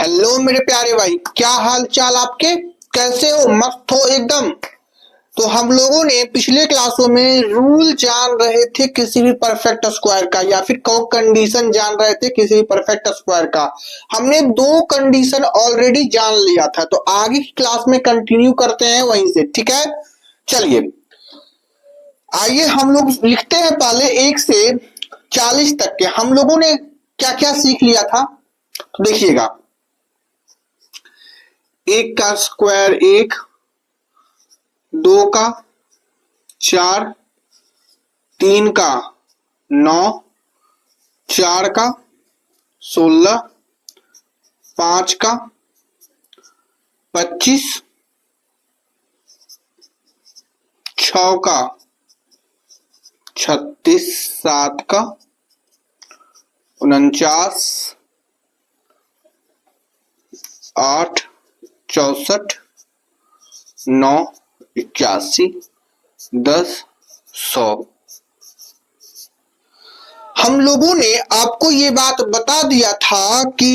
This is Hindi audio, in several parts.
हेलो मेरे प्यारे भाई, क्या हाल चाल आपके? कैसे हो? मस्त हो एकदम। तो हम लोगों ने पिछले क्लासों में रूल जान रहे थे किसी भी परफेक्ट स्क्वायर का, या फिर को कंडीशन जान रहे थे किसी भी परफेक्ट स्क्वायर का। हमने दो कंडीशन ऑलरेडी जान लिया था, तो आगे की क्लास में कंटिन्यू करते हैं वहीं से, ठीक है? चलिए आइए हम लोग लिखते हैं पहले 1 से 40 तक के। हम लोगों ने क्या क्या सीख लिया था, तो देखिएगा। 1 का स्क्वायर 1, 2 का 4, 3 का 9, 4 का 16, 5 का 25, 6 का 36, 7 का 49, 8 64, 9 81, 10 100। हम लोगों ने आपको ये बात बता दिया था कि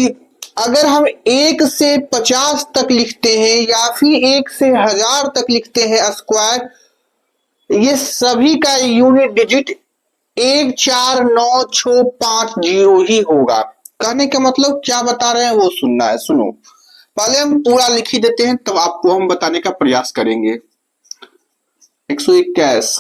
अगर हम 1 से 50 तक लिखते हैं या फिर 1 से 1000 तक लिखते हैं स्क्वायर, ये सभी का यूनिट डिजिट 1 4 9 6 5 0 ही होगा। कहने का मतलब क्या बता रहे हैं वो सुनना है। सुनो, पहले हम पूरा लिख ही देते हैं, तब आपको हम बताने का प्रयास करेंगे। 121,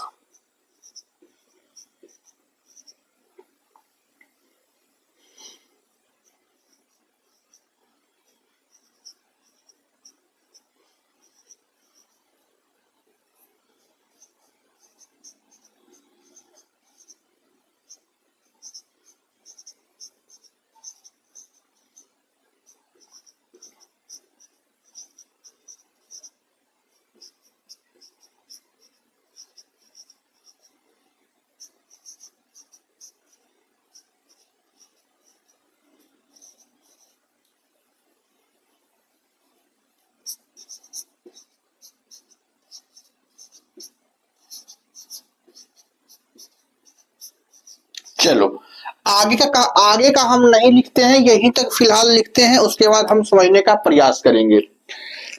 चलो आगे का हम नहीं लिखते हैं, यहीं तक फिलहाल लिखते हैं, उसके बाद हम समझने का प्रयास करेंगे,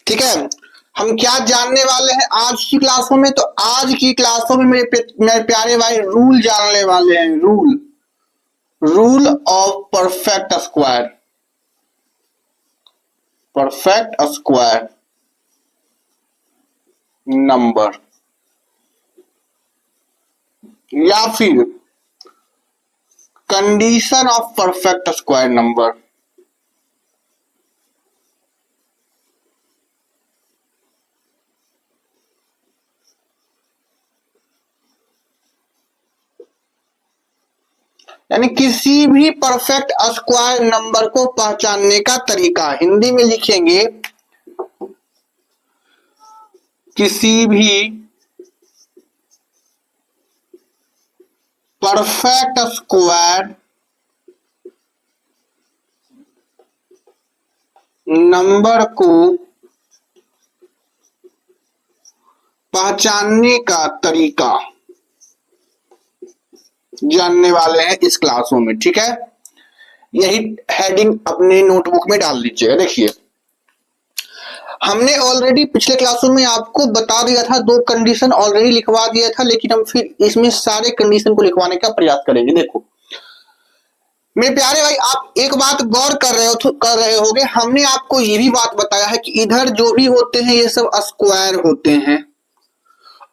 ठीक है? हम क्या जानने वाले हैं आज की क्लासों में? तो आज की क्लासों में मेरे प्यारे भाई रूल जानने वाले हैं। Rule of perfect square. Perfect square number, या फिर condition of perfect square number. यानी किसी भी परफेक्ट स्क्वायर नंबर को पहचानने का तरीका। हिंदी में लिखेंगे किसी भी परफेक्ट स्क्वायर नंबर को पहचानने का तरीका जानने वाले हैं इस क्लासों में, ठीक है? यही हेडिंग अपने नोटबुक में डाल लीजिएगा। देखिए, हमने ऑलरेडी पिछले क्लासों में आपको बता दिया था, दो कंडीशन ऑलरेडी लिखवा दिया था, लेकिन हम फिर इसमें सारे कंडीशन को लिखवाने का प्रयास करेंगे। देखो मेरे प्यारे भाई, आप एक बात गौर कर रहे होगे, हमने आपको ये भी बात बताया है कि इधर जो भी होते हैं ये सब स्क्वायर होते हैं,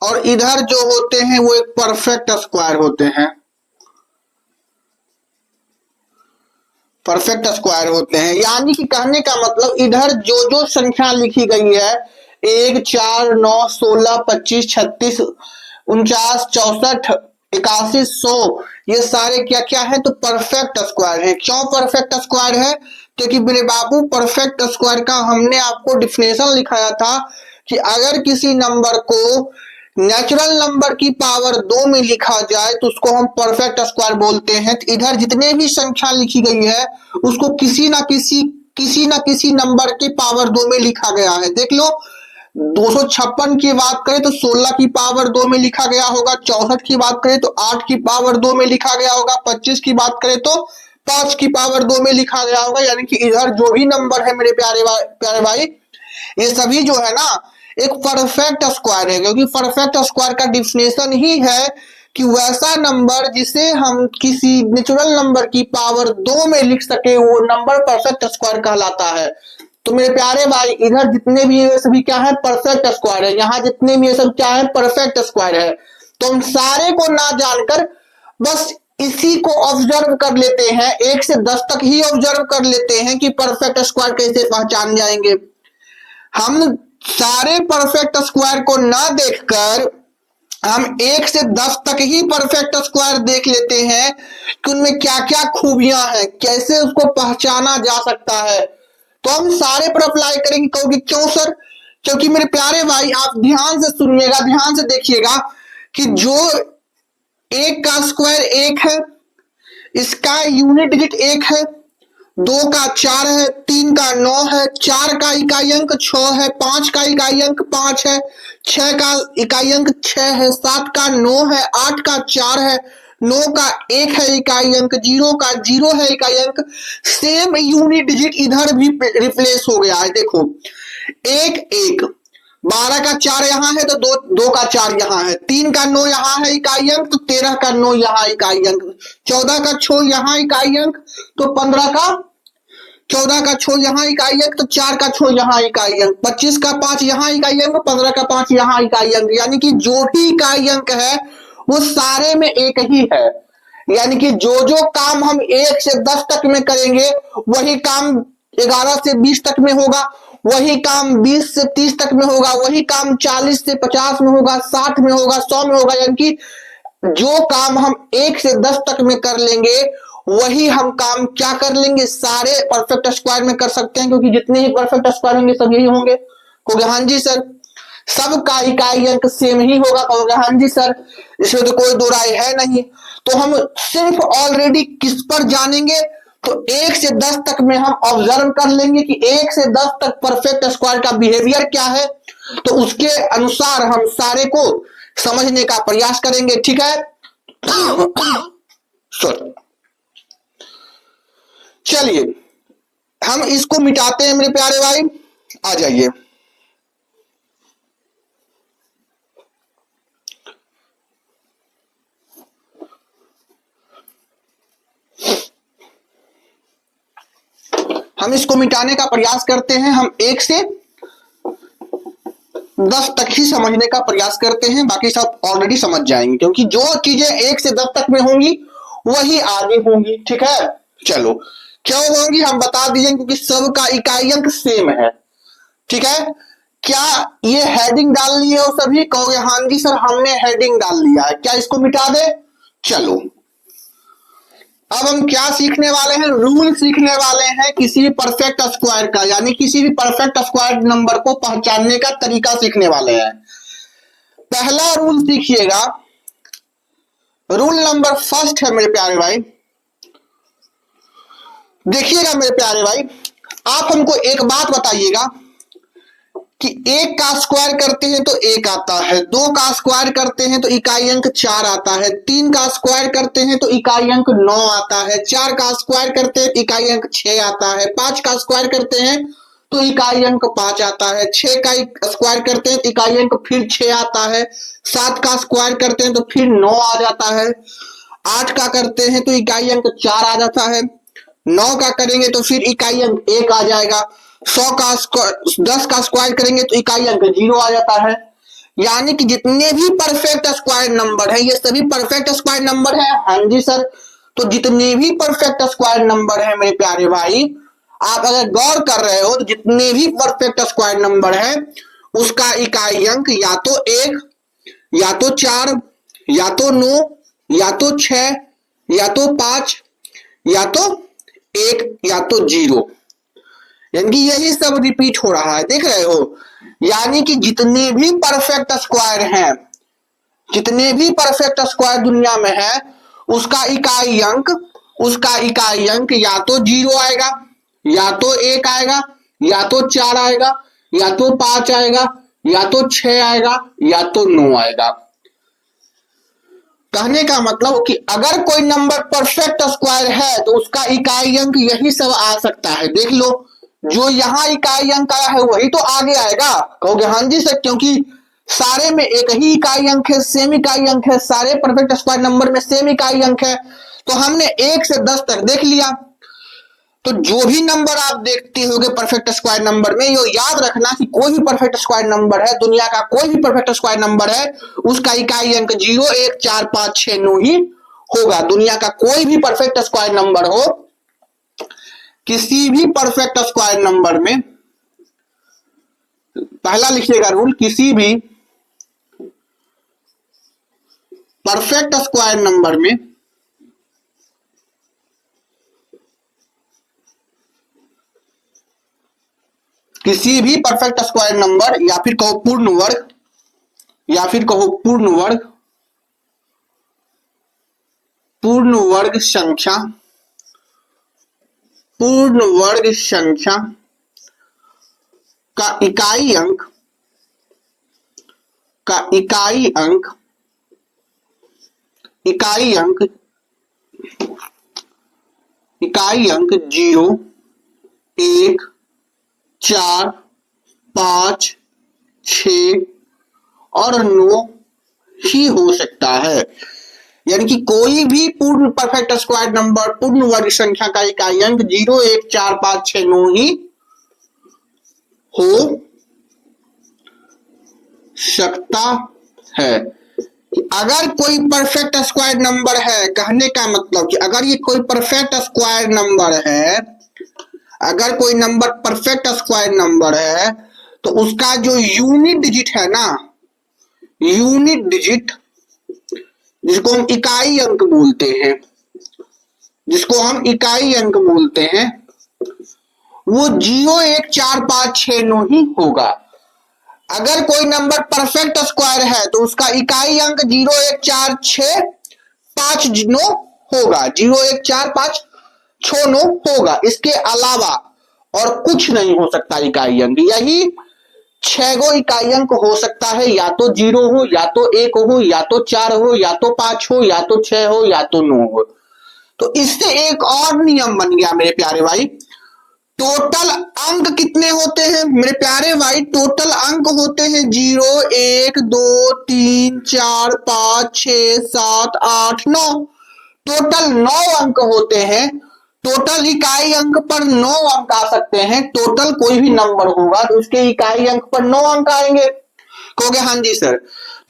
और इधर जो होते हैं वो एक परफेक्ट स्क्वायर होते हैं। परफेक्ट स्क्वायर होते हैं, यानी कि कहने का मतलब इधर जो जो संख्या लिखी गई है 1 4 9 16 25 36 49 64 81 100, ये सारे क्या क्या है? तो परफेक्ट स्क्वायर है। क्यों परफेक्ट स्क्वायर है? क्योंकि मेरे बाबू परफेक्ट स्क्वायर का हमने आपको डिफिनेशन लिखाया था कि अगर किसी नंबर को नेचुरल नंबर की पावर 2 में लिखा जाए तो उसको हम परफेक्ट स्क्वायर बोलते हैं। तो इधर जितने भी संख्या लिखी गई है उसको किसी ना किसी नंबर की पावर 2 में लिखा गया है। देख लो, 256 की बात करें तो 16 की पावर 2 में लिखा गया होगा, 64 की बात करें तो 8 की पावर 2 में लिखा गया होगा, 25 की बात करें तो 5 की पावर 2 में लिखा गया होगा, यानी कि इधर जो भी नंबर है मेरे प्यारे भाई, ये सभी जो है ना एक परफेक्ट स्क्वायर है, क्योंकि परफेक्ट स्क्वायर का डिफिनेशन ही है कि वैसा नंबर जिसे हम किसी नेचुरल नंबर की पावर 2 में लिख सके, वो नंबर परफेक्ट स्क्वायर कहलाता है। तो मेरे प्यारे भाई इधर जितने भी ये सभी क्या है, परफेक्ट स्क्वायर है, यहाँ जितने भी ये सब क्या है, परफेक्ट स्क्वायर है। तो हम सारे को ना जानकर बस इसी को ऑब्जर्व कर लेते हैं, 1 से 10 तक ही ऑब्जर्व कर लेते हैं कि परफेक्ट स्क्वायर कैसे पहचान जाएंगे। हम सारे परफेक्ट स्क्वायर को ना देखकर हम 1 से 10 तक ही परफेक्ट स्क्वायर देख लेते हैं कि उनमें क्या क्या खूबियां हैं, कैसे उसको पहचाना जा सकता है। तो हम सारे पर अप्लाई करेंगे। कहोगे क्यों सर? क्योंकि मेरे प्यारे भाई आप ध्यान से सुनिएगा, ध्यान से देखिएगा कि जो 1 का स्क्वायर 1 है, इसका यूनिट डिजिट 1 है, 2 का 4 है, 3 का 9 है, 4 का इकाई अंक 6 है, 5 का इकाई अंक 5 है, 6 का इकाई अंक 6 है, 7 का 9 है, 8 का 4 है, 9 का 1 है इकाई अंक, 0 का 0 है इकाई अंक। सेम यूनिट डिजिट इधर भी रिप्लेस हो गया है। देखो 1 1, 12 का 4 यहाँ है तो 2 का 4 यहाँ है, 3 का 9 यहाँ है इकाई अंक, तो 13 का 9 यहाँ इकाई अंक, 14 का 6 यहाँ इकाई अंक, तो 14 का 6 यहाँ इकाई अंक, तो 4 का 6 यहाँ इकाई अंक, 25 का 5 यहाँ इकाई अंक, 15 का 5 यहाँ इकाई अंक। यानी कि जो भी इकाई अंक है वो सारे में एक ही है। यानी कि जो जो काम हम 1 से 10 तक में करेंगे वही काम 11 से 20 तक में होगा, वही काम 20 से 30 तक में होगा, वही काम 40 से 50 में होगा, 60 में होगा, 100 में होगा। यानी कि जो काम हम 1 से 10 तक में कर लेंगे वही हम काम क्या कर लेंगे, सारे परफेक्ट स्क्वायर में कर सकते हैं, क्योंकि जितने ही परफेक्ट स्क्वायर होंगे सब यही होंगे। कहोगे हाँ जी सर, सबका इकाई अंक सेम ही होगा। कहोगे हाँ जी सर, इसमें तो कोई दो राय है नहीं। तो हम सिर्फ ऑलरेडी किस पर जानेंगे, तो 1 से 10 तक में हम ऑब्जर्व कर लेंगे कि 1 से 10 तक परफेक्ट स्क्वायर का बिहेवियर क्या है, तो उसके अनुसार हम सारे को समझने का प्रयास करेंगे। ठीक है सर, चलिए हम इसको मिटाते हैं मेरे प्यारे भाई, आ जाइए। हम इसको मिटाने का प्रयास करते हैं। हम 1 से 10 तक ही समझने का प्रयास करते हैं, बाकी सब ऑलरेडी समझ जाएंगे, क्योंकि जो चीजें 1 से 10 तक में होंगी वही आगे होंगी। ठीक है, चलो क्यों होंगी हम बता दीजिए, क्योंकि सबका इकाई अंक सेम है। ठीक है, क्या ये हेडिंग डाल ली है वो सभी? कहोगे हाँ जी सर हमने हेडिंग डाल लिया है, क्या इसको मिटा दे? चलो अब हम क्या सीखने वाले हैं, रूल सीखने वाले हैं किसी भी परफेक्ट स्क्वायर का, यानी किसी भी परफेक्ट स्क्वायर नंबर को पहचानने का तरीका सीखने वाले हैं। पहला रूल सीखिएगा, रूल नंबर फर्स्ट है मेरे प्यारे भाई। देखिएगा मेरे प्यारे भाई, आप हमको एक बात बताइएगा कि 1 का स्क्वायर करते हैं तो 1 आता है, 2 का स्क्वायर करते हैं तो इकाई अंक 4 आता है, 3 का स्क्वायर करते हैं तो इकाई अंक 9 आता है, 4 का स्क्वायर करते हैं इकाई अंक 6 आता है, 5 का स्क्वायर करते हैं तो इकाई अंक 5 आता है, 6 का स्क्वायर करते हैं तो इकाई अंक फिर 6 आता है, 7 का स्क्वायर करते हैं तो फिर 9 आ जाता है, 8 का करते हैं तो इकाई अंक 4 आ जाता है, 9 का करेंगे तो फिर इकाई अंक 1 आ जाएगा, 10 का स्क्वायर करेंगे तो इकाई अंक 0 आ जाता है। यानी कि जितने भी परफेक्ट स्क्वायर नंबर है ये सभी परफेक्ट स्क्वायर नंबर है। हाँ जी सर, तो जितने भी परफेक्ट स्क्वायर नंबर है मेरे प्यारे भाई, आप अगर गौर कर रहे हो तो जितने भी परफेक्ट स्क्वायर नंबर है उसका इकाई अंक या तो 1, या तो 4, या तो 9, या तो 6, या तो 5, या तो 1, या तो 0। यानी कि यही सब रिपीट हो रहा है, देख रहे हो। यानी कि जितने भी परफेक्ट स्क्वायर हैं, जितने भी परफेक्ट स्क्वायर दुनिया में है उसका इकाई अंक या तो 0 आएगा, या तो 1 आएगा, या तो 4 आएगा, या तो 5 आएगा, या तो 6 आएगा, या तो 9 आएगा। कहने का मतलब कि अगर कोई नंबर परफेक्ट स्क्वायर है तो उसका इकाई अंक यही सब आ सकता है। देख लो, जो यहाँ इकाई अंक आया है वही तो आगे आएगा। कहोगे हाँ जी सर, क्योंकि सारे में एक ही इकाई अंक है, सेम इकाई अंक है, सारे परफेक्ट स्क्वायर नंबर में सेम इकाई अंक है। तो हमने 1 से 10 तक देख लिया। तो जो भी नंबर आप देखते होगे परफेक्ट स्क्वायर नंबर में, ये याद रखना कि कोई भी परफेक्ट स्क्वायर नंबर है, दुनिया का कोई भी परफेक्ट स्क्वायर नंबर है, उसका इकाई अंक 0, 1, 4, 5, 6, 9 ही होगा। दुनिया का कोई भी परफेक्ट स्क्वायर नंबर हो, किसी भी परफेक्ट स्क्वायर नंबर में, पहला लिखिएगा रूल, किसी भी परफेक्ट स्क्वायर नंबर में किसी भी परफेक्ट स्क्वायर नंबर या फिर कहो पूर्ण वर्ग, या फिर कहो पूर्ण वर्ग संख्या का इकाई अंक 0, 1, 4, 5, 6 और 9 ही हो सकता है। यानी कि कोई भी पूर्ण परफेक्ट स्क्वायर नंबर, पूर्ण वर्ग संख्या का इकाई अंक 0, 1, 4, 5, 6, 9 ही हो सकता है। अगर कोई परफेक्ट स्क्वायर नंबर है, कहने का मतलब कि अगर ये कोई परफेक्ट स्क्वायर नंबर है, अगर कोई नंबर परफेक्ट स्क्वायर नंबर है, तो उसका जो यूनिट डिजिट है ना, यूनिट डिजिट जिसको हम इकाई अंक बोलते हैं, वो 0, 1, 4, 5, 6, 9 ही होगा। अगर कोई नंबर परफेक्ट स्क्वायर है तो उसका इकाई अंक 0, 1, 4, 6, 5, 9 होगा। 0, 1, 4, 5, 6, 9 होगा। इसके अलावा और कुछ नहीं हो सकता इकाई अंक। यही 6 गो इकाई अंक हो सकता है, या तो 0 हो, या तो 1 हो, या तो 4 हो, या तो 5 हो, या तो 6 हो, या तो 9 हो। तो इससे एक और नियम बन गया मेरे प्यारे भाई। टोटल अंक कितने होते हैं मेरे प्यारे भाई? टोटल अंक होते हैं 0, 1, 2, 3, 4, 5, 6, 7, 8, 9। टोटल 9 अंक होते हैं। टोटल इकाई अंक पर 9 अंक आ सकते हैं। टोटल कोई भी नंबर होगा तो उसके इकाई अंक पर 9 अंक आएंगे। कहोगे हाँ जी सर,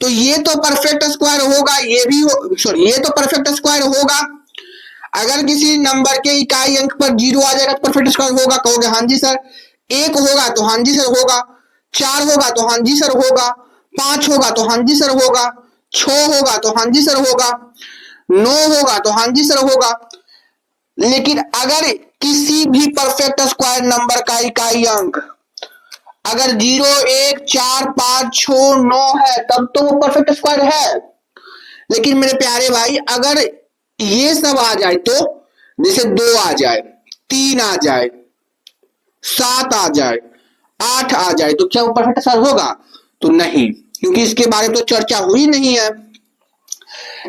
तो ये तो परफेक्ट स्क्वायर होगा, ये तो परफेक्ट स्क्वायर होगा। अगर किसी नंबर के इकाई अंक पर 0 आ जाएगा तो परफेक्ट स्क्वायर होगा। कहोगे हाँ जी सर। 1 होगा तो हाँ जी सर होगा, 4 होगा तो हाँ जी सर होगा, 5 होगा तो हाँ जी सर होगा, 6 होगा तो हाँ जी सर होगा, 9 होगा तो हाँ जी सर होगा। लेकिन अगर किसी भी परफेक्ट स्क्वायर नंबर का इकाई अंक अगर 0, 1, 4, 5, 6, 9 है तब तो वो परफेक्ट स्क्वायर है। लेकिन मेरे प्यारे भाई अगर ये सब आ जाए, तो जैसे 2 आ जाए, 3 आ जाए, 7 आ जाए, 8 आ जाए, तो क्या वो परफेक्ट स्क्वायर होगा? तो नहीं, क्योंकि इसके बारे में तो चर्चा हुई नहीं है।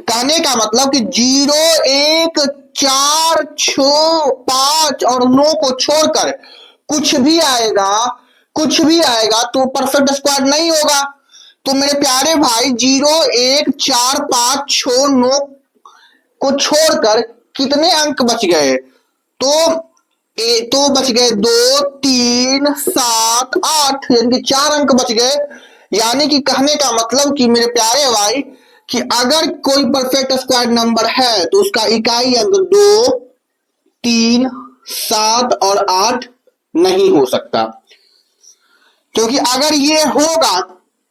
कहने का मतलब कि 0, 1, 4, 6, 5 और 9 को छोड़कर कुछ भी आएगा तो परफेक्ट स्क्वायर नहीं होगा। तो मेरे प्यारे भाई 0, 1, 4, 5, 6, 9 को छोड़कर कितने अंक बच गए? तो बच गए 2, 3, 7, 8, यानी कि 4 अंक बच गए। यानी कि कहने का मतलब कि मेरे प्यारे भाई कि अगर कोई परफेक्ट स्क्वायर नंबर है तो उसका इकाई अंक 2, 3, 7 और 8 नहीं हो सकता। क्योंकि अगर ये होगा,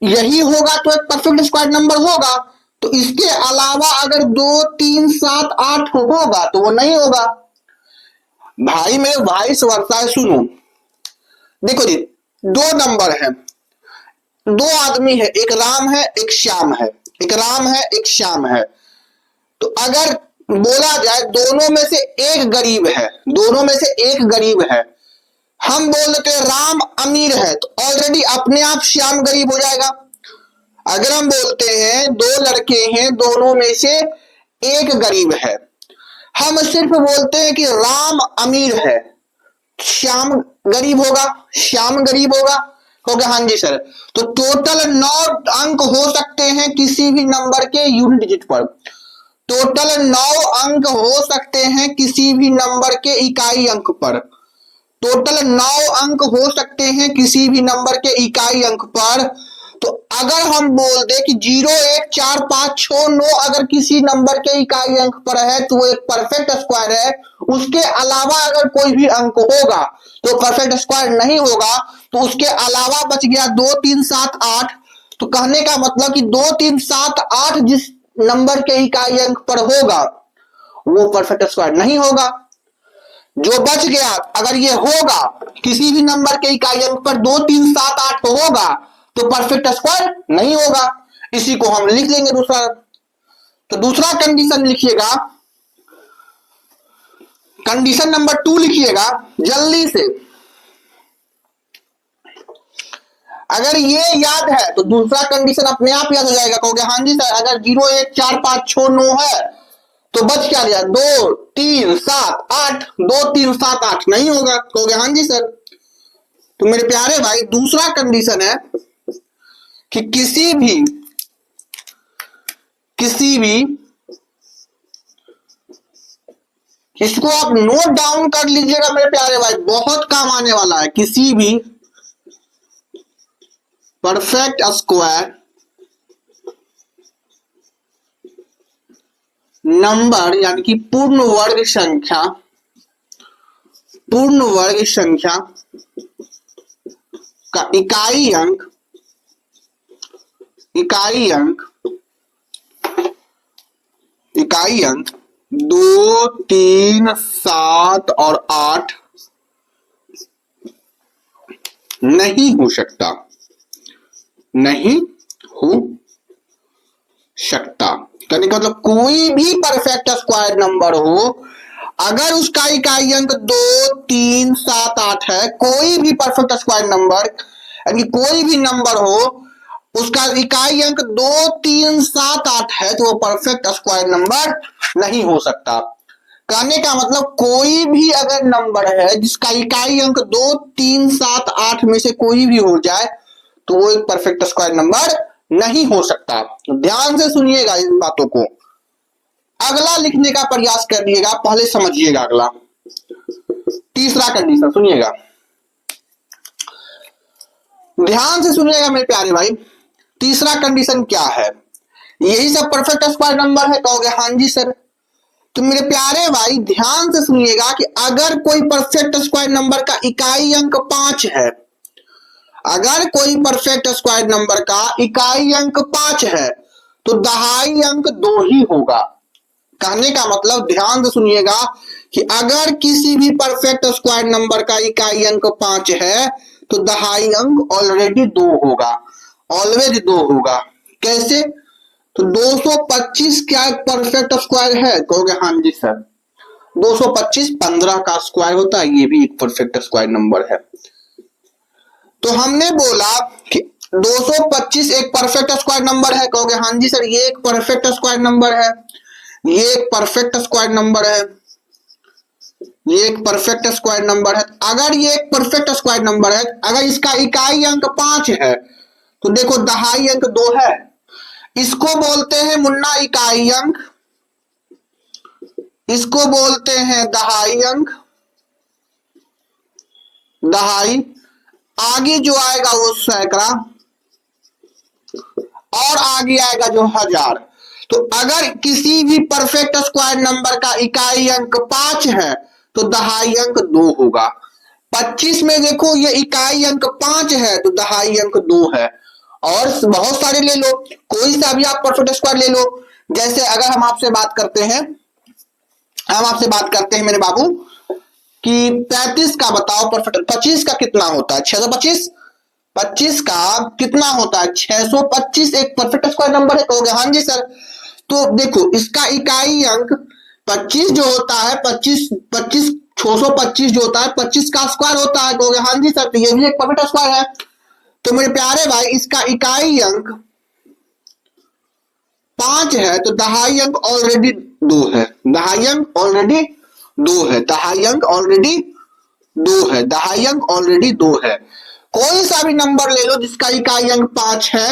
यही होगा तो एक परफेक्ट स्क्वायर नंबर होगा। तो इसके अलावा अगर 2, 3, 7, 8 होगा तो वो नहीं होगा। भाई मेरे भाई वर्षा है, सुनो। देखो जी, 2 नंबर है, 2 आदमी है, एक राम है एक श्याम है, एक राम है एक श्याम है। तो अगर बोला जाए दोनों में से एक गरीब है, दोनों में से एक गरीब है, हम बोल देते राम अमीर है, तो ऑलरेडी अपने आप श्याम गरीब हो जाएगा। अगर हम बोलते हैं दो लड़के हैं, दोनों में से एक गरीब है, हम सिर्फ बोलते हैं कि राम अमीर है, श्याम गरीब होगा, श्याम गरीब होगा, हो गया हाँ जी सर। तो टोटल 9 अंक हो सकते हैं किसी भी नंबर के यूनिट डिजिट पर, टोटल 9 अंक हो सकते हैं किसी भी नंबर के इकाई अंक पर, टोटल 9 अंक हो सकते हैं किसी भी नंबर के इकाई अंक पर। तो अगर हम बोल दे कि 0 1 4 5 6 9 अगर किसी नंबर के इकाई अंक पर है तो वो एक परफेक्ट स्क्वायर है, उसके अलावा अगर कोई भी अंक होगा तो परफेक्ट स्क्वायर नहीं होगा। तो उसके अलावा बच गया 2 3 7 8। तो कहने का मतलब कि 2 3 7 8 जिस नंबर के इकाई अंक पर होगा वो परफेक्ट स्क्वायर नहीं होगा। जो बच गया अगर ये होगा किसी भी नंबर के इकाई अंक पर 2 3 7 8 होगा तो परफेक्ट स्क्वायर नहीं होगा। इसी को हम लिख लेंगे दूसरा। तो दूसरा कंडीशन लिखिएगा, कंडीशन नंबर 2 लिखिएगा जल्दी से। अगर ये याद है तो दूसरा कंडीशन अपने आप याद हो जाएगा। कहोगे हाँ जी सर अगर 0 1 4 5 6 9 है तो बच क्या गया 2 3 7 8, 2 3 7 8 नहीं होगा। कहोगे हाँ जी सर। तो मेरे प्यारे भाई दूसरा कंडीशन है कि किसी भी इसको आप नोट डाउन कर लीजिएगा मेरे प्यारे भाई, बहुत काम आने वाला है। किसी भी परफेक्ट स्क्वायर नंबर यानी कि पूर्ण वर्ग संख्या का इकाई अंक 2 3 7 और 8 नहीं हो सकता, कहने का मतलब कोई भी परफेक्ट स्क्वायर नंबर हो अगर उसका इकाई अंक 2 3 7 8 है, कोई भी परफेक्ट स्क्वायर नंबर यानी कोई भी नंबर हो उसका इकाई अंक 2 3 7 8 है तो वो परफेक्ट स्क्वायर नंबर नहीं हो सकता। कहने का मतलब कोई भी अगर नंबर है जिसका इकाई अंक 2 3 7 8 में से कोई भी हो जाए तो वो एक परफेक्ट स्क्वायर नंबर नहीं हो सकता। ध्यान से सुनिएगा इन बातों को, अगला लिखने का प्रयास करिएगा, पहले समझिएगा अगला। तीसरा कंडीशन सुनिएगा, ध्यान से सुनिएगा मेरे प्यारे भाई। तीसरा कंडीशन क्या है? यही सब परफेक्ट स्क्वायर नंबर है। कहोगे हाँ जी सर। तो मेरे प्यारे भाई ध्यान से सुनिएगा कि अगर कोई परफेक्ट स्क्वायर नंबर का इकाई अंक 5 है, अगर कोई परफेक्ट स्क्वायर नंबर का इकाई अंक 5 है तो दहाई अंक 2 ही होगा। कहने का मतलब ध्यान से सुनिएगा कि अगर किसी भी परफेक्ट स्क्वायर नंबर का इकाई अंक 5 है तो दहाई अंक ऑलरेडी 2 होगा, ऑलवेज 2 होगा। कैसे? तो 225 क्या एक परफेक्ट स्क्वायर है? कहोगे हाँ जी सर। 225 15 का स्क्वायर होता है, ये भी एक परफेक्ट स्क्वायर नंबर है। तो हमने बोला कि 225 एक परफेक्ट स्क्वायर नंबर है। कहोगे हाँ जी सर ये एक परफेक्ट स्क्वायर नंबर है, ये एक परफेक्ट स्क्वायर नंबर है, ये एक परफेक्ट स्क्वायर नंबर है। अगर ये एक परफेक्ट स्क्वायर नंबर है, अगर इसका इकाई अंक 5 है तो देखो दहाई अंक 2 है, इसको बोलते हैं मुन्ना इकाई अंक, इसको बोलते हैं दहाई अंक, दहाई। आगे जो आएगा वो सैकड़ा और आगे आएगा जो हजार। तो अगर किसी भी परफेक्ट स्क्वायर नंबर का इकाई अंक 5 है तो दहाई अंक 2 होगा। 25 में देखो ये इकाई अंक 5 है तो दहाई अंक 2 है। और बहुत सारे ले लो, कोई सा भी आप परफेक्ट स्क्वायर ले लो। जैसे अगर हम आपसे बात करते हैं, मेरे बाबू कि 35 का बताओ परफेक्ट, 25 का कितना होता है? 625। 25 का कितना होता है? 625 एक परफेक्ट स्क्वायर नंबर है। कहोगे हाँ जी सर। तो देखो इसका इकाई अंक 25 जो होता है, 625 जो होता है 25 का स्क्वायर होता है। कहोगे हाँ जी सर। तो ये भी एक परफेक्ट स्क्वायर है। तो मेरे प्यारे भाई इसका इकाई अंक 5 है तो दहाई अंक ऑलरेडी 2 है, दहाई अंक ऑलरेडी 2 है, दहाई अंक ऑलरेडी 2 है, दहाई अंक ऑलरेडी 2 है। कोई सा भी नंबर ले लो जिसका इकाई अंक 5 है,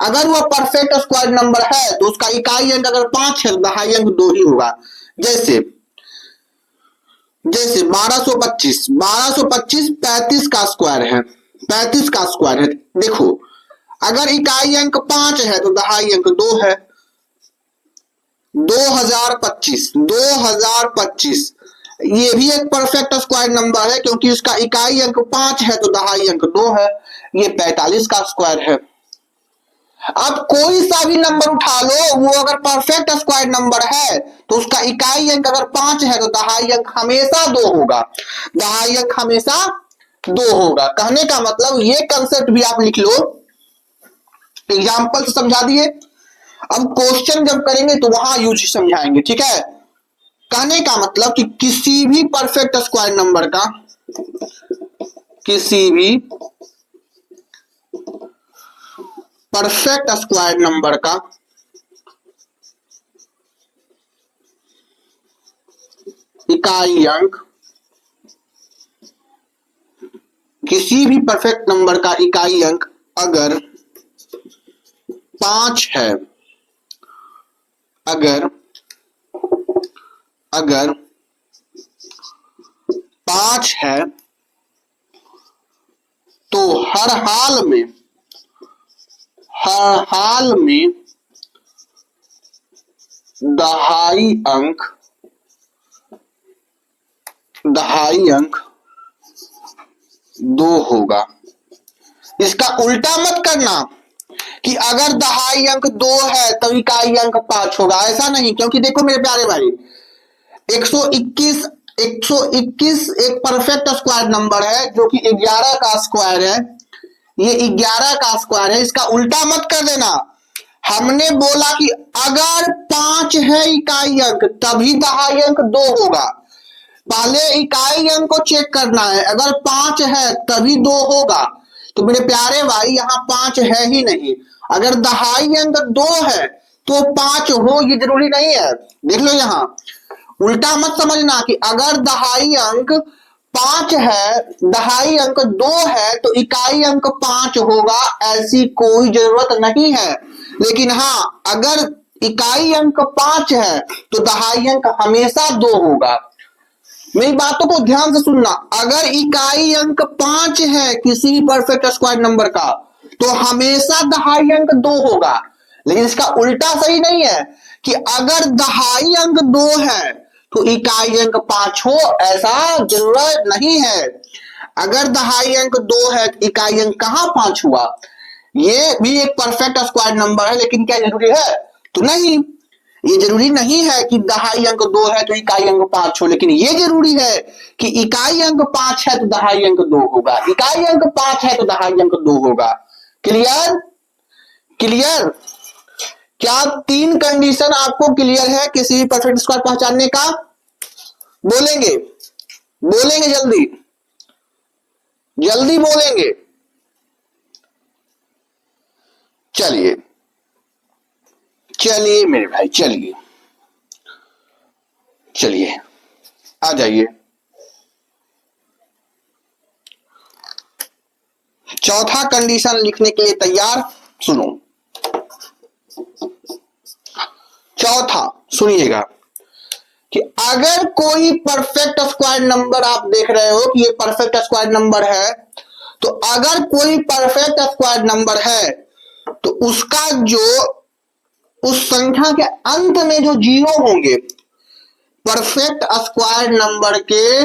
अगर वह परफेक्ट स्क्वायर नंबर है तो उसका इकाई अंक अगर 5 है तो दहाई अंक 2 ही होगा। जैसे जैसे 1225, 1225 35 का स्क्वायर है, 35 का स्क्वायर है। देखो अगर इकाई अंक 5 है तो दहाई अंक 2 है। 2025, 2025 ये भी एक परफेक्ट स्क्वायर नंबर है क्योंकि उसका इकाई अंक 5 है तो दहाई अंक 2 है। ये 45 का स्क्वायर है। अब कोई सा भी नंबर उठा लो, वो अगर परफेक्ट स्क्वायर नंबर है तो उसका इकाई अंक अगर 5 है तो दहाई अंक हमेशा 2 होगा, दहाई अंक हमेशा 2 होगा। कहने का मतलब ये कंसेप्ट भी आप लिख लो, एग्जाम्पल से समझा दिए। अब क्वेश्चन जब करेंगे तो वहां यूज समझाएंगे, ठीक है। कहने का मतलब कि किसी भी परफेक्ट स्क्वायर नंबर का, किसी भी परफेक्ट स्क्वायर नंबर का इकाई अंक, किसी भी परफेक्ट नंबर का इकाई अंक अगर 5 है, अगर 5 है तो हर हाल में दहाई अंक 2 होगा। इसका उल्टा मत करना कि अगर दहाई अंक 2 है तो इकाई अंक 5 होगा, ऐसा नहीं। क्योंकि देखो मेरे प्यारे भाई, 121 एक परफेक्ट स्क्वायर नंबर है जो कि 11 का स्क्वायर है, ये 11 का स्क्वायर है। इसका उल्टा मत कर देना। हमने बोला कि अगर 5 है इकाई अंक तभी दहाई अंक 2 होगा। पहले इकाई अंक को चेक करना है, अगर 5 है तभी 2 होगा। तो मेरे प्यारे भाई यहाँ 5 है ही नहीं, अगर दहाई अंक 2 है तो 5 हो ये जरूरी नहीं है। देख लो यहाँ उल्टा मत समझना कि अगर दहाई अंक 5 है, दहाई अंक 2 है तो इकाई अंक 5 होगा, ऐसी कोई जरूरत नहीं है। लेकिन हाँ, अगर इकाई अंक 5 है तो दहाई अंक हमेशा 2 होगा। मेरी बातों को ध्यान से सुनना, अगर इकाई अंक 5 है किसी भी परफेक्ट स्क्वायर नंबर का तो हमेशा दहाई अंक 2 होगा। लेकिन इसका उल्टा सही नहीं है कि अगर दहाई अंक 2 है तो इकाई अंक 5 हो, ऐसा जरूरत नहीं है। अगर दहाई अंक 2 है तो इकाई अंक कहां 5 हुआ। ये भी एक परफेक्ट स्क्वायर नंबर है, लेकिन क्या जरूरी है तो नहीं, ये जरूरी नहीं है कि दहाई अंक 2 है तो इकाई अंक 5 हो। लेकिन ये जरूरी है कि इकाई अंक 5 है तो दहाई अंक 2 होगा, इकाई अंक 5 है तो दहाई अंक 2 होगा। Clear clear. क्या 3 कंडीशन आपको क्लियर है किसी भी परफेक्ट स्क्वायर पहचानने का? बोलेंगे बोलेंगे जल्दी जल्दी बोलेंगे। चलिए चलिए मेरे भाई, चलिए चलिए आ जाइए। चौथा कंडीशन लिखने के लिए तैयार? सुनो चौथा, सुनिएगा कि अगर कोई परफेक्ट स्क्वायर नंबर आप देख रहे हो कि ये परफेक्ट स्क्वायर नंबर है, तो अगर कोई परफेक्ट स्क्वायर नंबर है तो उसका जो उस संख्या के अंत में जो जीरो होंगे, परफेक्ट स्क्वायर नंबर के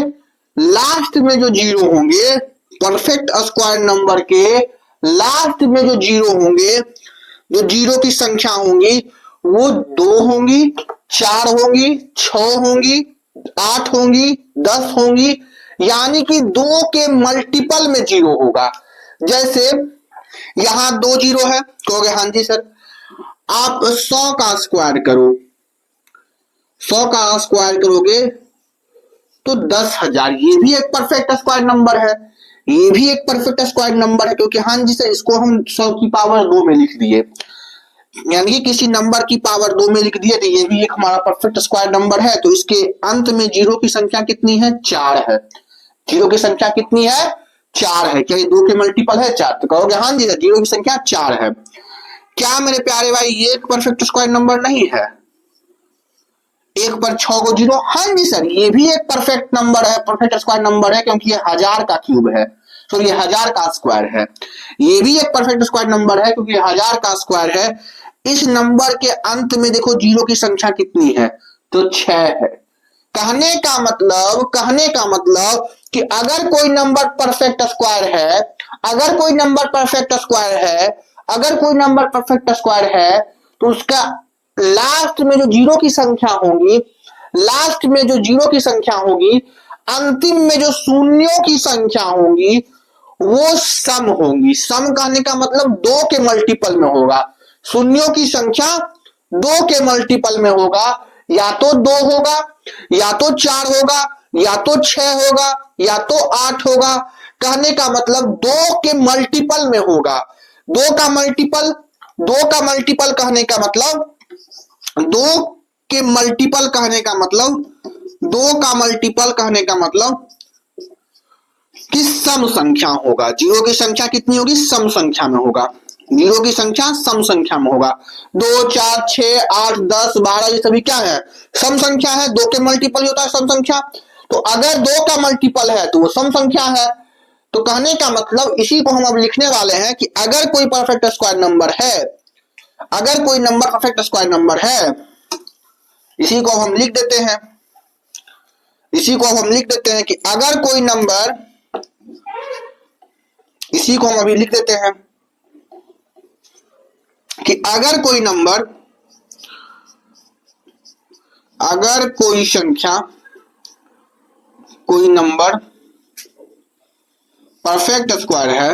लास्ट में जो जीरो होंगे, परफेक्ट स्क्वायर नंबर के लास्ट में जो जीरो होंगे, जो जीरो की संख्या होंगी वो 2 होंगी, 4 होंगी, 6 होंगी, 8 होंगी, 10 होंगी, यानी कि 2 के मल्टीपल में जीरो होगा। जैसे यहां 2 जीरो है, कहोगे हाँ जी सर। आप 100 का स्क्वायर करो, 100 का स्क्वायर करोगे तो 10,000। ये भी एक परफेक्ट स्क्वायर नंबर है, ये भी एक परफेक्ट स्क्वायर नंबर है, क्योंकि हाँ जी सर इसको हम 100 की पावर 2 में लिख दिए। यानी कि किसी नंबर की पावर 2 में लिख दिए तो ये भी एक हमारा परफेक्ट स्क्वायर नंबर है, तो इसके अंत में जीरो की संख्या कितनी है? 4 है। जीरो की संख्या कितनी है? 4 है। क्या ये 2 के मल्टीपल है 4? तो कहोगे हाँ जी जीरो की संख्या 4 है। क्या मेरे प्यारे भाई ये एक परफेक्ट स्क्वायर नंबर नहीं है? 1 पर 6 को जीरो, हाँ जी सर ये भी एक परफेक्ट नंबर है, परफेक्ट स्क्वायर नंबर है, क्योंकि ये 1000 का क्यूब है, तो ये 1000 का स्क्वायर है। ये भी एक परफेक्ट स्क्वायर नंबर है क्योंकि 1000 का स्क्वायर है। इस नंबर के अंत में देखो जीरो की संख्या कितनी है? तो 6 है। कहने का मतलब कि अगर कोई नंबर परफेक्ट स्क्वायर है, अगर कोई नंबर परफेक्ट स्क्वायर है, अगर कोई नंबर परफेक्ट स्क्वायर है, तो उसका लास्ट में जो जीरो की संख्या होगी, लास्ट में जो जीरो की संख्या होगी, अंतिम में जो शून्यों की संख्या होगी, वो सम होगी। सम कहने का मतलब 2 के मल्टीपल में होगा। शून्यों की संख्या 2 के मल्टीपल में होगा, या तो 2 होगा, या तो 4 होगा, या तो 6 होगा, या तो 8 होगा। कहने का मतलब 2 के मल्टीपल में होगा। 2 का मल्टीपल, 2 का मल्टीपल कहने का मतलब 2 के मल्टीपल कहने का मतलब 2 का मल्टीपल कहने का मतलब कि सम संख्या होगा। जीरो की संख्या कितनी होगी? सम संख्या में होगा। जीरो की संख्या सम संख्या में होगा। 2, 4, 6, 8, 10, 12 ये सभी क्या है? सम संख्या है। 2 के मल्टीपल होता है सम संख्या। तो अगर 2 का मल्टीपल है तो वो सम संख्या है। तो कहने का मतलब इसी को हम अब लिखने वाले हैं कि अगर कोई परफेक्ट स्क्वायर नंबर है, अगर कोई नंबर परफेक्ट स्क्वायर नंबर है, इसी को हम लिख देते हैं, इसी को हम लिख देते हैं कि अगर कोई नंबर, इसी को हम अभी लिख देते हैं कि अगर कोई नंबर, अगर कोई संख्या, कोई नंबर परफेक्ट स्क्वायर है,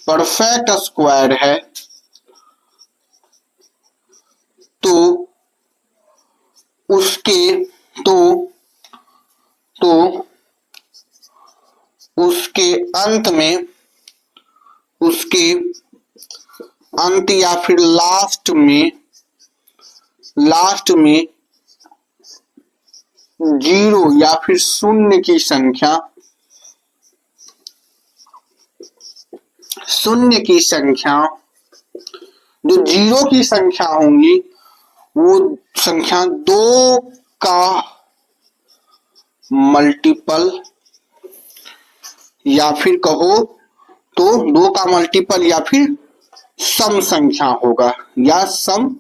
परफेक्ट स्क्वायर है, तो उसके उसके अंत में, उसके अंत या फिर लास्ट में जीरो या फिर शून्य की संख्या, शून्य की संख्या, जो जीरो की संख्या होंगी वो संख्या 2 का मल्टीपल, या फिर कहो तो 2 का मल्टीपल या फिर सम संख्या होगा, या सम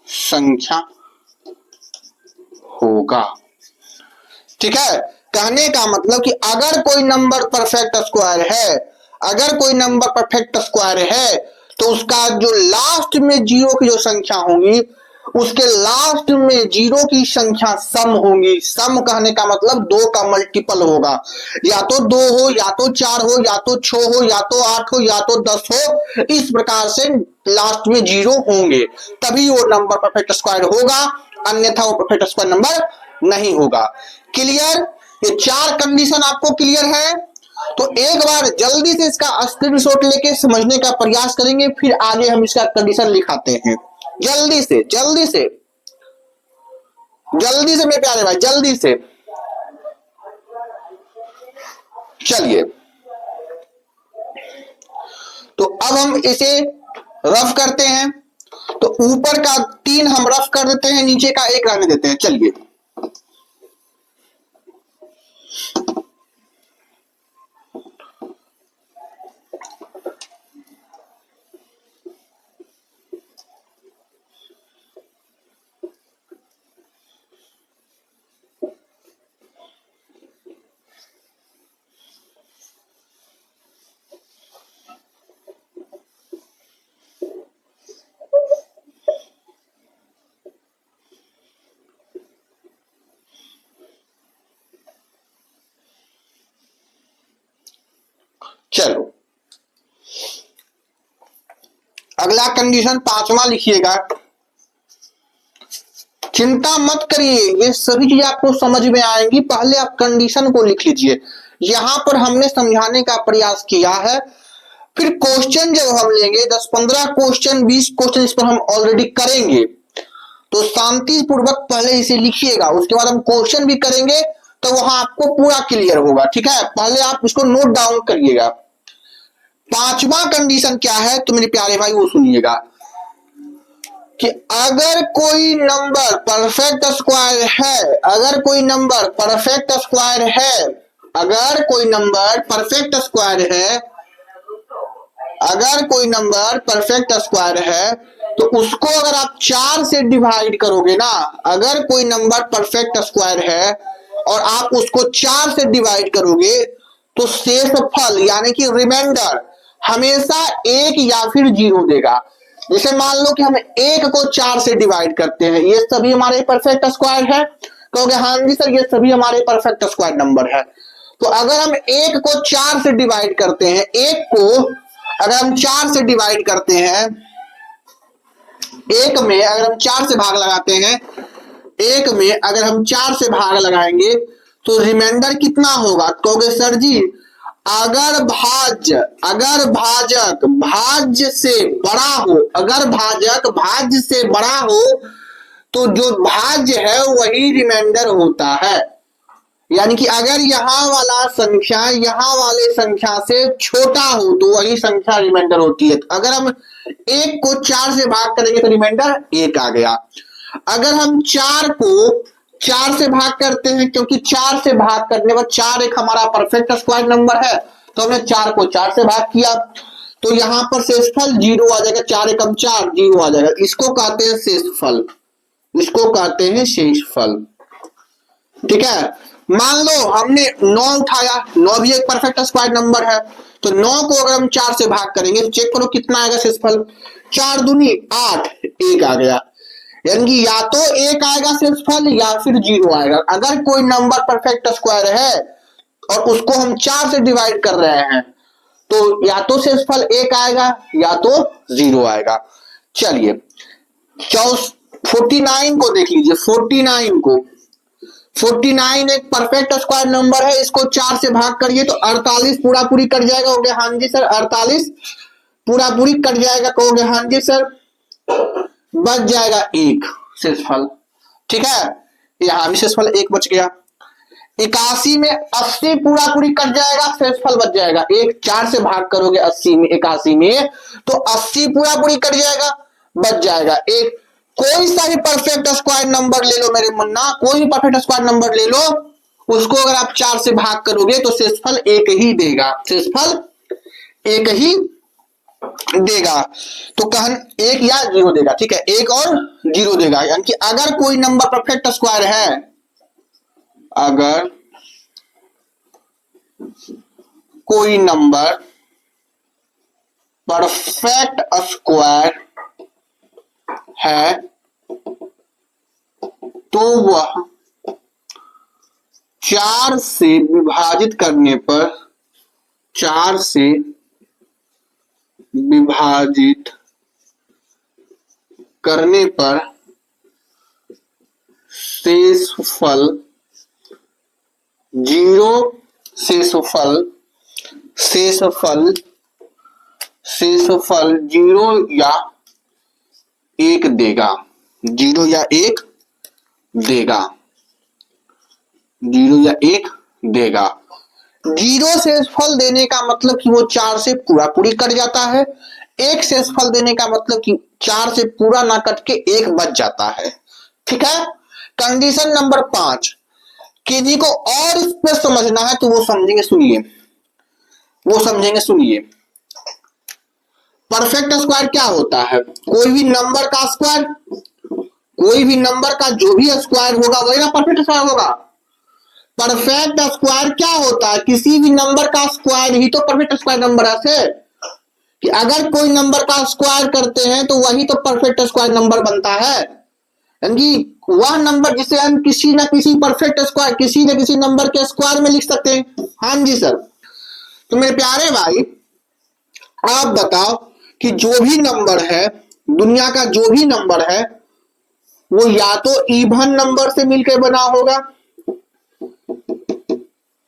संख्या होगा। ठीक है। कहने का मतलब कि अगर कोई नंबर परफेक्ट स्क्वायर है, अगर कोई नंबर परफेक्ट स्क्वायर है, तो उसका जो लास्ट में जीरो की जो संख्या होगी, उसके लास्ट में जीरो की संख्या सम होगी। सम कहने का मतलब 2 का मल्टीपल होगा, या तो 2 हो, या तो 4 हो, या तो 6 हो, या तो 8 हो, या तो 10 हो। इस प्रकार से लास्ट में जीरो होंगे, तभी वो नंबर परफेक्ट स्क्वायर होगा, अन्यथा वो परफेक्ट स्क्वायर नंबर नहीं होगा। क्लियर? ये 4 कंडीशन आपको क्लियर है? तो एक बार जल्दी से इसका स्क्रीनशॉट लेके समझने का प्रयास करेंगे, फिर आगे हम इसका कंडीशन लिखाते हैं। जल्दी से जल्दी से जल्दी से मेरे प्यारे भाई, जल्दी से चलिए। तो अब हम इसे रफ करते हैं। तो ऊपर का 3 हम रफ कर देते हैं, नीचे का 1 रहने देते हैं। चलिए चलो अगला कंडीशन 5वां लिखिएगा। चिंता मत करिए, ये सभी चीजें आपको समझ में आएंगी। पहले आप कंडीशन को लिख लीजिए। यहां पर हमने समझाने का प्रयास किया है, फिर क्वेश्चन जब हम लेंगे 10-15 क्वेश्चन 20 क्वेश्चन इस पर हम ऑलरेडी करेंगे, तो शांति पूर्वक पहले इसे लिखिएगा, उसके बाद हम क्वेश्चन भी करेंगे तो वहां आपको पूरा क्लियर होगा। ठीक है, पहले आप इसको नोट डाउन करिएगा। पांचवा कंडीशन क्या है तो मेरे प्यारे भाई वो सुनिएगा कि अगर कोई नंबर परफेक्ट स्क्वायर है, अगर कोई नंबर परफेक्ट स्क्वायर है, अगर कोई नंबर परफेक्ट स्क्वायर है, अगर कोई नंबर परफेक्ट स्क्वायर है तो उसको अगर आप 4 से डिवाइड करोगे ना, अगर कोई नंबर परफेक्ट स्क्वायर है और आप उसको 4 से डिवाइड करोगे तो शेषफल यानी कि रिमाइंडर हमेशा 1 या फिर 0 देगा। जैसे मान लो कि हम 1 को 4 से डिवाइड करते हैं, ये सभी हमारे परफेक्ट स्क्वायर है, कहोगे हाँ जी सर ये सभी हमारे परफेक्ट स्क्वायर नंबर है। तो अगर हम 1 को 4 से डिवाइड करते हैं, 1 को अगर हम 4 से डिवाइड करते हैं, 1 में अगर हम 4 से भाग लगाते हैं, 1 में अगर हम 4 से भाग लगाएंगे तो रिमाइंडर कितना होगा, कहोगे सर जी अगर भाजक भाज्य से बड़ा हो, अगर भाजक भाज्य से बड़ा हो तो जो भाज्य है वही रिमाइंडर होता है। यानी कि अगर यहाँ वाला संख्या यहाँ वाले संख्या से छोटा हो तो वही संख्या रिमाइंडर होती है। अगर हम 1 को 4 से भाग करेंगे तो रिमाइंडर 1 आ गया। अगर हम 4 को 4 से भाग करते हैं, क्योंकि 4 से भाग करने पर 4 एक हमारा परफेक्ट स्क्वायर नंबर है, तो हमने 4 को 4 से भाग किया तो यहाँ पर शेषफल 0 आ जाएगा, 4 एकम 4 0 आ जाएगा। इसको कहते हैं शेषफल, इसको कहते हैं शेषफल। ठीक है, मान लो हमने 9 उठाया, 9 भी एक परफेक्ट स्क्वायर नंबर है, तो 9 को अगर हम 4 से भाग करेंगे तो चेक करो कितना आएगा शेषफल, 4 दूनी 8, 1 आ गया। यानी कि या तो 1 आएगा शेषफल या फिर 0 आएगा। अगर कोई नंबर परफेक्ट स्क्वायर है और उसको हम 4 से डिवाइड कर रहे हैं तो या तो शेषफल 1 आएगा या तो 0 आएगा। चलिए 49 को देख लीजिए, 49 एक परफेक्ट स्क्वायर नंबर है, इसको 4 से भाग करिए तो 48 पूरा पूरी कट जाएगा, कहोगे हाँ जी सर 48 पूरा पूरी कट जाएगा, कहोगे हाँ जी सर, बच जाएगा 1 शेषफल। ठीक है, यहां भी शेषफल 1 बच गया। 81 में 80 पूरा पूरी कट जाएगा, शेषफल बच जाएगा 1, 4 से भाग करोगे 80 में 81 में तो 80 पूरा पूरी कट जाएगा, बच जाएगा 1। कोई सा भी परफेक्ट स्क्वायर नंबर ले लो मेरे मुन्ना, कोई भी परफेक्ट स्क्वायर नंबर ले लो, उसको अगर आप 4 से भाग करोगे तो शेषफल 1 ही देगा, शेषफल 1 ही देगा। तो कहन 1 या 0 देगा। ठीक है, 1 और 0 देगा। यानी कि अगर कोई नंबर परफेक्ट स्क्वायर है, अगर कोई नंबर परफेक्ट स्क्वायर है तो वह 4 से विभाजित करने पर, 4 से विभाजित करने पर शेषफल 0, शेषफल 0 या 1 देगा, 0 या 1 देगा, 0 या 1 देगा। 0 शेषफल देने का मतलब कि वो 4 से पूरा पूरी कट जाता है, 1 शेषफल देने का मतलब कि 4 से पूरा ना कट के 1 बच जाता है। ठीक है, कंडीशन नंबर 5, किसी को और इस पर समझना है तो वो समझेंगे, सुनिए, वो समझेंगे, सुनिए। परफेक्ट स्क्वायर क्या होता है, कोई भी नंबर का स्क्वायर, कोई भी नंबर का जो भी स्क्वायर होगा वही ना परफेक्ट स्क्वायर होगा। परफेक्ट स्क्वायर क्या होता है, किसी भी नंबर का स्क्वायर ही तो परफेक्ट स्क्वायर नंबर है, कि अगर कोई नंबर का स्क्वायर करते हैं तो वही तो परफेक्ट स्क्वायर नंबर बनता है। यानी वह नंबर जिसे हम किसी ना किसी परफेक्ट स्क्वायर, किसी न किसी नंबर के स्क्वायर में लिख सकते हैं। हाँ जी सर। तो मेरे प्यारे भाई आप बताओ कि जो भी नंबर है, दुनिया का जो भी नंबर है, वो या तो इवन नंबर से मिलकर बना होगा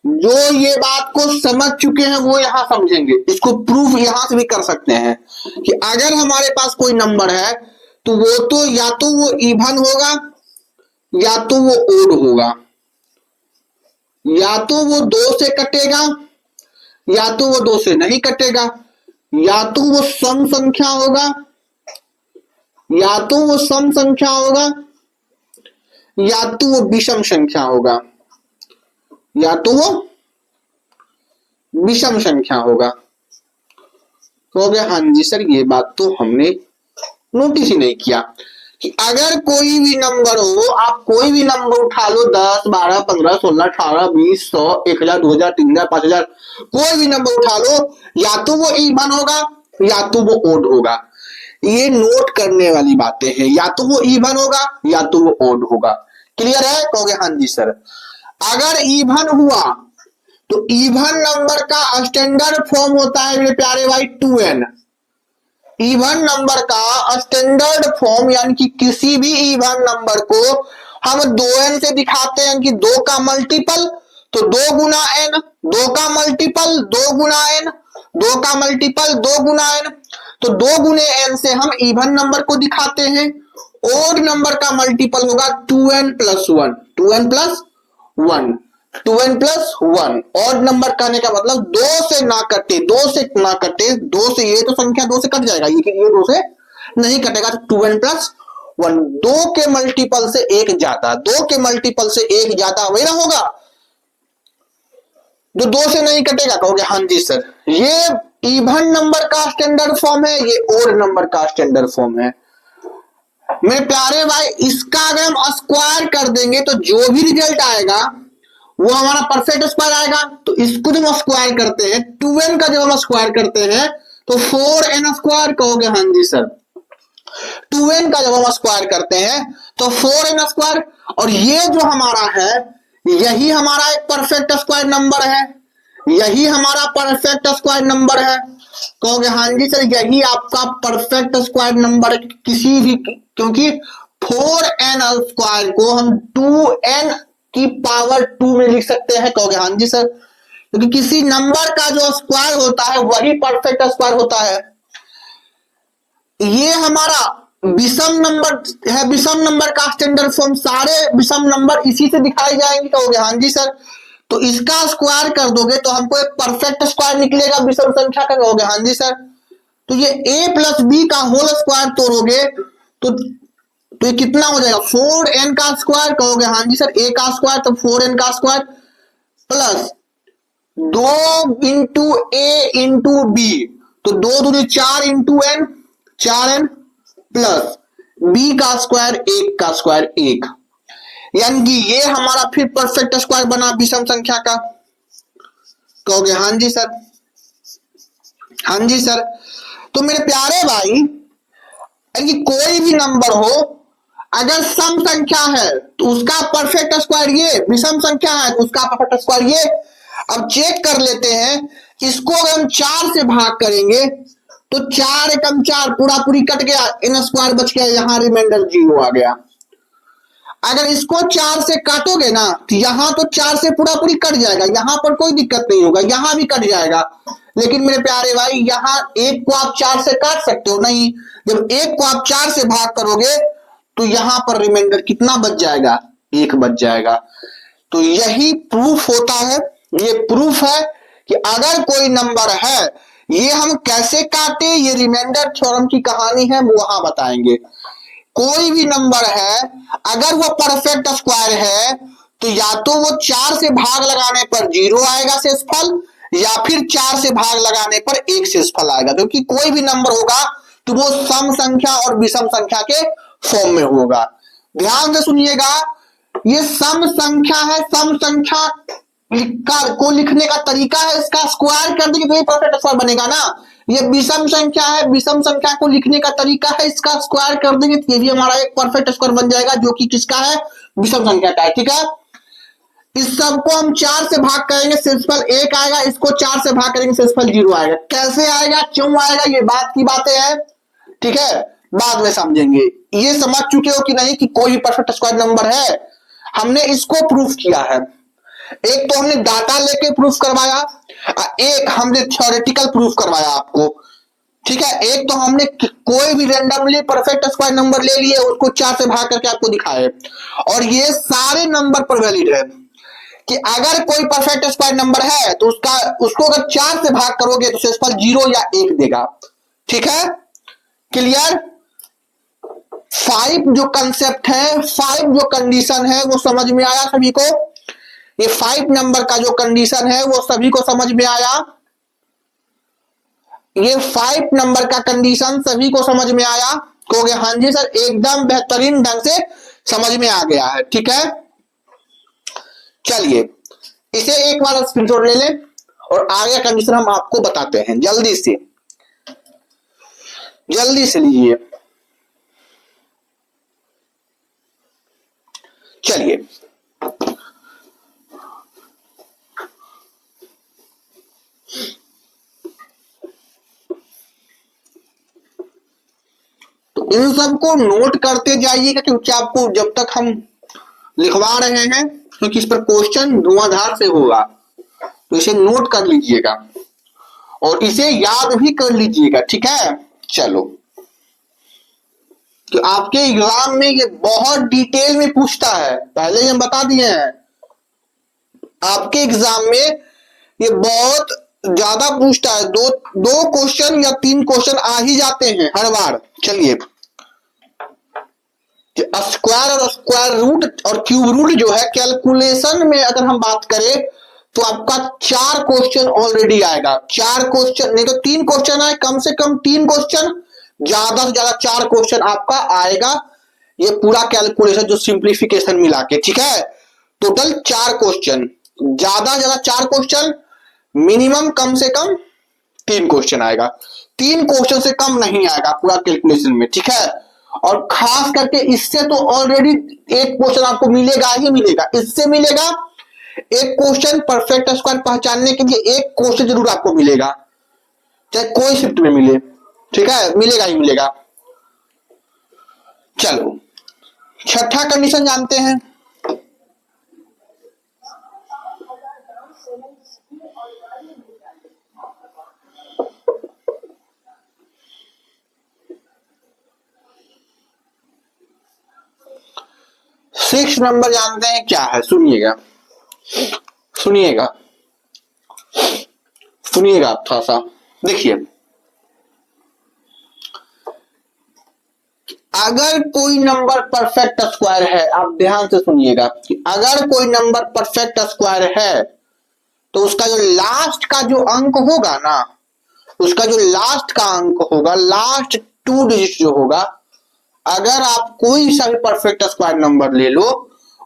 जो ये बात को समझ चुके हैं वो यहां समझेंगे, इसको प्रूफ यहां से भी कर सकते हैं कि अगर हमारे पास कोई नंबर है तो वो तो या तो वो इवन होगा या तो वो ओड होगा, या तो वो दो से कटेगा या तो वो दो से नहीं कटेगा, या तो वो सम संख्या होगा या तो वो सम संख्या होगा या तो वो विषम संख्या होगा, या तो वो विषम संख्या होगा। तो हो गया हाँ जी सर, ये बात तो हमने नोटिस ही नहीं किया कि अगर कोई भी नंबर हो, आप कोई भी नंबर उठा लो, 10 12 15 16 18 20 100 1000 2000 3000 5000, कोई भी नंबर उठा लो, या तो वो इवन होगा या तो वो ओड होगा। ये नोट करने वाली बातें हैं, या तो वो इवन होगा या तो वो ओड होगा। क्लियर है? कहोगे हाँ जी सर। अगर इवन हुआ तो इवन नंबर का स्टैंडर्ड फॉर्म होता है मेरे प्यारे भाई 2n। इवन नंबर का स्टैंडर्ड फॉर्म यानी कि किसी भी इवन नंबर को हम 2n से दिखाते हैं कि 2 का मल्टीपल तो 2 गुना n, 2 का मल्टीपल 2 गुना n, 2 का मल्टीपल 2 गुना n, तो 2 गुने n से हम इवन नंबर को दिखाते हैं। ओड नंबर का मल्टीपल होगा 2n plus 1, 2n plus 1, 2n plus 1। Odd number कहने का मतलब 2 से ना कटे, 2 से ना कटे, 2 से ये तो संख्या 2 से कट जाएगा, ये 2 से नहीं कटेगा, तो 2n प्लस 1। 2 के मल्टीपल से 1 ज्यादा, 2 के मल्टीपल से 1 ज्यादा वही ना होगा जो 2 से नहीं कटेगा। कहोगे हाँ जी सर। ये इवन नंबर का स्टैंडर्ड फॉर्म है, ये ओड नंबर का स्टैंडर्ड फॉर्म है। मेरे प्यारे भाई, इसका अगर हम स्क्वायर कर देंगे तो जो भी रिजल्ट आएगा वो हमारा परफेक्ट स्क्वायर आएगा। तो इसको जब हम स्क्वायर करते हैं, 2n का जब हम स्क्वायर करते हैं तो 4n स्क्वायर। कहोगे हाँ जी सर। 2n का जब हम स्क्वायर करते हैं तो 4n स्क्वायर, और ये जो हमारा है यही हमारा एक परफेक्ट स्क्वायर नंबर है, यही हमारा परफेक्ट स्क्वायर नंबर है। कहोगे हाँ जी सर, यही आपका परफेक्ट स्क्वायर नंबर किसी भी, क्योंकि 4n स्क्वायर को हम 2n की पावर 2 में लिख सकते हैं। कहोगे हाँ जी सर, क्योंकि किसी नंबर का जो स्क्वायर होता है वही परफेक्ट स्क्वायर होता है। ये हमारा विषम नंबर है, विषम नंबर का स्टैंडर्ड फॉर्म, सारे विषम नंबर इसी से दिखाए जाएंगे। कहोगे हाँ जी सर। तो इसका स्क्वायर कर दोगे तो हमको एक परफेक्ट स्क्वायर निकलेगा विषम संख्या का। कहोगे हाँ जी सर। तो ये a प्लस बी का होल स्क्वायर तोड़ोगे तो ये कितना हो जाएगा, 4n का स्क्वायर। कहोगे हाँ जी सर। a का स्क्वायर तो 4n का स्क्वायर प्लस 2 इंटू ए इंटू बी, तो 2 दूनी 4 into n, 4n plus b का स्क्वायर 1 का स्क्वायर 1, यानी कि ये हमारा फिर परफेक्ट स्क्वायर बना विषम संख्या का। कहोगे हाँ जी सर। हाँ जी सर। तो मेरे प्यारे भाई, कि कोई भी नंबर हो, अगर सम संख्या है तो उसका परफेक्ट स्क्वायर ये, विषम संख्या है तो उसका परफेक्ट स्क्वायर ये। अब चेक कर लेते हैं, इसको अगर हम 4 से भाग करेंगे तो 4 एकम 4 पूरा पूरी कट गया, n स्क्वायर बच गया, यहां रिमाइंडर 0 आ गया। अगर इसको 4 से काटोगे ना तो यहां तो 4 से पूरा पूरी कट जाएगा, यहां पर कोई दिक्कत नहीं होगा, यहां भी कट जाएगा। लेकिन मेरे प्यारे भाई, यहां 1 को आप 4 से काट सकते हो नहीं, जब 1 को आप 4 से भाग करोगे तो यहां पर रिमाइंडर कितना बच जाएगा, 1 बच जाएगा। तो यही प्रूफ होता है, ये प्रूफ है कि अगर कोई नंबर है, ये हम कैसे काटे, ये रिमाइंडर थ्योरम की कहानी है, वो वहां बताएंगे। कोई भी नंबर है अगर वो परफेक्ट स्क्वायर है तो या तो वो 4 से भाग लगाने पर 0 आएगा शेषफल, या फिर 4 से भाग लगाने पर 1 शेषफल आएगा। क्योंकि कोई भी नंबर होगा तो वो सम संख्या और विषम संख्या के फॉर्म में होगा। ध्यान से सुनिएगा, ये सम संख्या है, सम संख्या को लिखने का तरीका है, इसका स्क्वायर कर देंगे तो ये परफेक्ट स्क्वायर बनेगा ना। ये विषम संख्या है, विषम संख्या को लिखने का तरीका है, इसका स्क्वायर कर देंगे तो ये भी हमारा एक परफेक्ट स्क्वायर बन जाएगा, जो कि किसका है, विषम संख्या का है। ठीक है, इस सबको हम 4 से भाग करेंगे शेषफल 1 आएगा, इसको 4 से भाग करेंगे शेषफल 0 आएगा। कैसे आएगा, क्यों आएगा, ये बात की बातें हैं। ठीक है, बाद में समझेंगे। ये समझ चुके हो कि नहीं कि कोई भी परफेक्ट स्क्वायर नंबर है, हमने इसको प्रूफ किया है। एक तो हमने डाटा लेके प्रूफ करवाया, एक हमने थ्योरेटिकल प्रूफ करवाया आपको, ठीक है। एक तो हमने कोई भी रेंडमली परफेक्ट स्क्वायर नंबर ले लिए, उसको 4 से भाग करके आपको दिखाए, और ये सारे नंबर पर वैलिड है कि अगर कोई परफेक्ट स्क्वायर नंबर है तो उसको अगर 4 से भाग करोगे तो शेषफल 0 या 1 देगा, ठीक है। क्लियर। 5 जो कंसेप्ट है, 5 जो कंडीशन है वो समझ में आया सभी को। ये 5 नंबर का जो कंडीशन है वो सभी को समझ में आया। ये 5 नंबर का कंडीशन सभी को समझ में आया। कहोगे हाँ जी सर, एकदम बेहतरीन ढंग से समझ में आ गया है, ठीक है। चलिए इसे एक बार स्क्रीनशॉट ले लें और आगे कंडीशन हम आपको बताते हैं। जल्दी से लीजिए। चलिए तो इन सबको नोट करते जाइएगा, क्योंकि आपको जब तक हम लिखवा रहे हैं, क्योंकि इस पर क्वेश्चन धुआंधार से होगा, तो इसे नोट कर लीजिएगा और इसे याद भी कर लीजिएगा, ठीक है। चलो, तो आपके एग्जाम में ये बहुत डिटेल में पूछता है, पहले हम बता दिए हैं। आपके एग्जाम में ये बहुत ज्यादा पूछता है, दो क्वेश्चन या 3 क्वेश्चन आ ही जाते हैं हर बार। चलिए, स्क्वायर और स्क्वायर रूट और क्यूब रूट जो है, कैलकुलेशन में अगर हम बात करें तो आपका 4 क्वेश्चन ऑलरेडी आएगा। 4 क्वेश्चन नहीं तो 3 क्वेश्चन आए, कम से कम 3 क्वेश्चन, ज्यादा से ज्यादा 4 क्वेश्चन आपका आएगा। ये पूरा कैलकुलेशन जो सिंप्लीफिकेशन मिला के, ठीक है। टोटल 4 क्वेश्चन, ज्यादा से ज्यादा 4 क्वेश्चन, मिनिमम कम से कम 3 क्वेश्चन आएगा। 3 क्वेश्चन से कम नहीं आएगा पूरा कैलकुलेशन में, ठीक है। और खास करके इससे तो ऑलरेडी एक क्वेश्चन आपको मिलेगा ही मिलेगा, इससे मिलेगा एक क्वेश्चन। परफेक्ट स्क्वायर पहचानने के लिए एक क्वेश्चन जरूर आपको मिलेगा, चाहे कोई शिफ्ट में मिले, ठीक है, मिलेगा ही मिलेगा। चलो, छठा कंडीशन जानते हैं। सिक्स नंबर जानते हैं क्या है, सुनिएगा थोड़ा सा देखिए। अगर कोई नंबर परफेक्ट स्क्वायर है, आप ध्यान से सुनिएगा कि अगर कोई नंबर परफेक्ट स्क्वायर है तो उसका जो लास्ट का जो अंक होगा ना, उसका जो लास्ट का अंक होगा, लास्ट 2 डिजिट जो होगा, अगर आप कोई सा भी परफेक्ट स्क्वायर नंबर ले लो,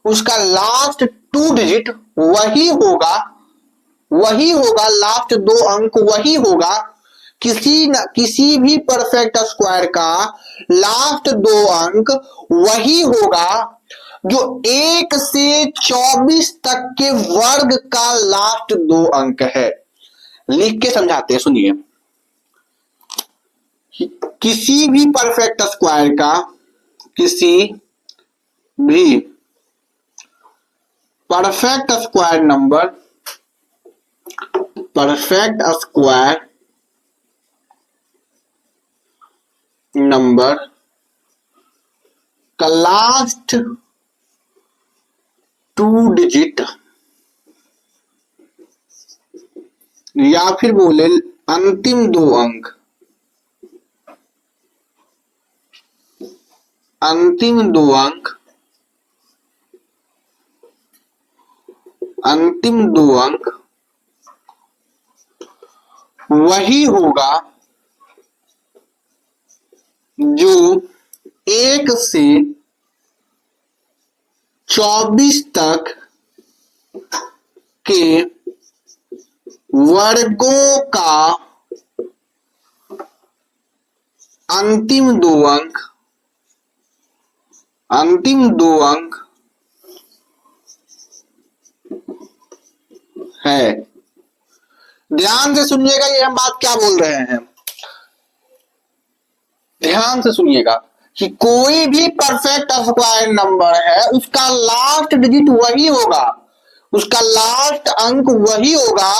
उसका लास्ट 2 डिजिट वही होगा, लास्ट 2 अंक वही होगा। किसी भी परफेक्ट स्क्वायर का लास्ट 2 अंक वही होगा जो 1 से 24 तक के वर्ग का लास्ट 2 अंक है। लिख के समझाते हैं, सुनिए। किसी भी परफेक्ट स्क्वायर का, किसी भी perfect square number, perfect square number का लास्ट 2 डिजिट या फिर बोले अंतिम 2 अंक, अंतिम 2 अंक वही होगा जो 1 से 24 तक के वर्गों का अंतिम 2 अंक है। ध्यान से सुनिएगा, ये हम बात क्या बोल रहे हैं, ध्यान से सुनिएगा कि कोई भी परफेक्ट स्क्वायर नंबर है, उसका लास्ट डिजिट वही होगा, उसका लास्ट अंक वही होगा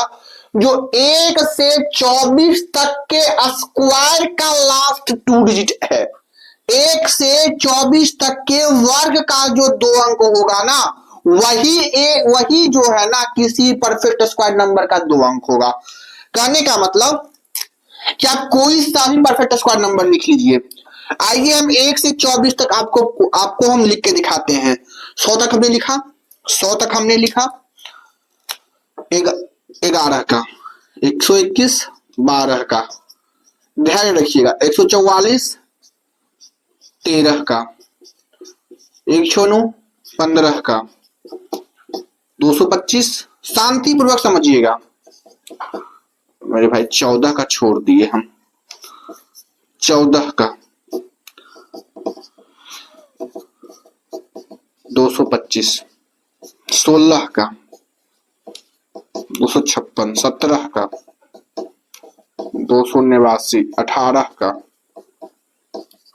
जो 1 से 24 तक के स्क्वायर का लास्ट 2 डिजिट है। 1 से 24 तक के वर्ग का जो 2 अंक होगा ना, वही जो है ना किसी परफेक्ट स्क्वायर नंबर का 2 अंक होगा। कहने का मतलब कि आप कोई सा भी परफेक्ट स्क्वायर नंबर लिख लीजिए। आइए हम 1 से 24 तक आपको हम लिख के दिखाते हैं। 100 तक हमने लिखा, 100 तक हमने लिखा, 11 का, 121 12 का, ध्यान रखिएगा, 144 13 का, 109 15 का, 225, शांति पूर्वक समझिएगा मेरे भाई, 14 का छोड़ दिए हम, 14 का, 225, 16 का, 256, 17 का, 289, 18 का,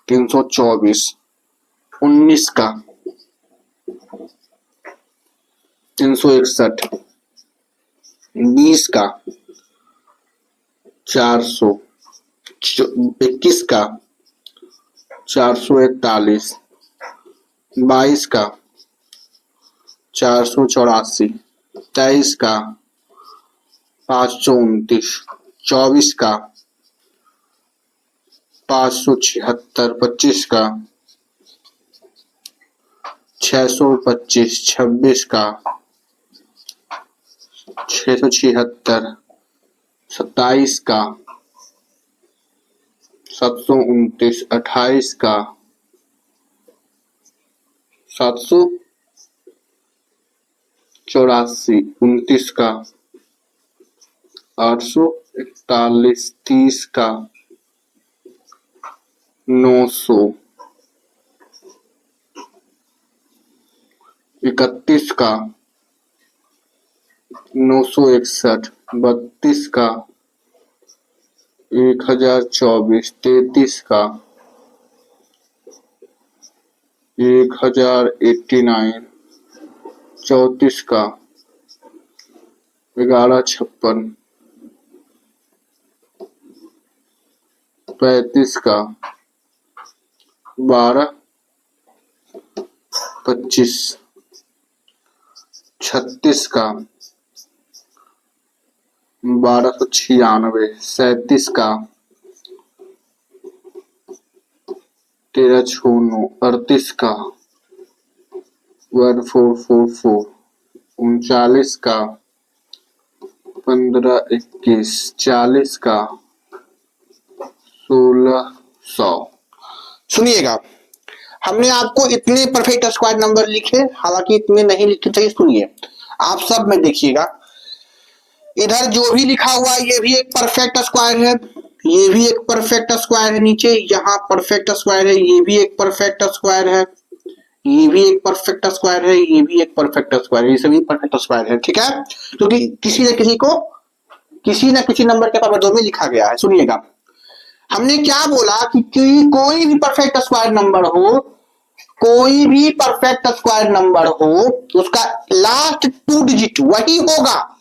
324, 19 का, 361, 20 का, 421 का, 441, 22 का, 484, 23 का, 529, 24 का, 576, 25 का, 625, 26 का, 676, 27 का, 729, 28 का, 784, 29 का, 841, 30 का, 900, 31 का, 961, 32 का, 1024, 33 का, 1089, 34 का, 1156, 35 का, 1225, 36 का, 1296, 37 का, 1369, 38 का, 1444, 39 का, 1521, 40 का, 1600। सुनिएगा, हमने आपको इतने परफेक्ट स्क्वायर नंबर लिखे, हालांकि इतने नहीं लिखे थे। सुनिए आप सब में देखिएगा, इधर जो भी लिखा हुआ है ये भी एक परफेक्ट स्क्वायर है, ये भी एक परफेक्ट स्क्वायर है, नीचे यहाँ परफेक्ट स्क्वायर है, ये भी एक परफेक्ट स्क्वायर है, ये भी एक परफेक्ट स्क्वायर है, ये भी एक परफेक्ट स्क्वायर है, ये सभी परफेक्ट स्क्वायर है। ठीक है, क्योंकि किसी न किसी को किसी न किसी नंबर के पावर 2 में लिखा गया है। सुनिएगा, हमने क्या बोला कि कोई भी परफेक्ट स्क्वायर नंबर हो, कोई भी परफेक्ट स्क्वायर नंबर हो, उसका लास्ट 2 डिजिट वही होगा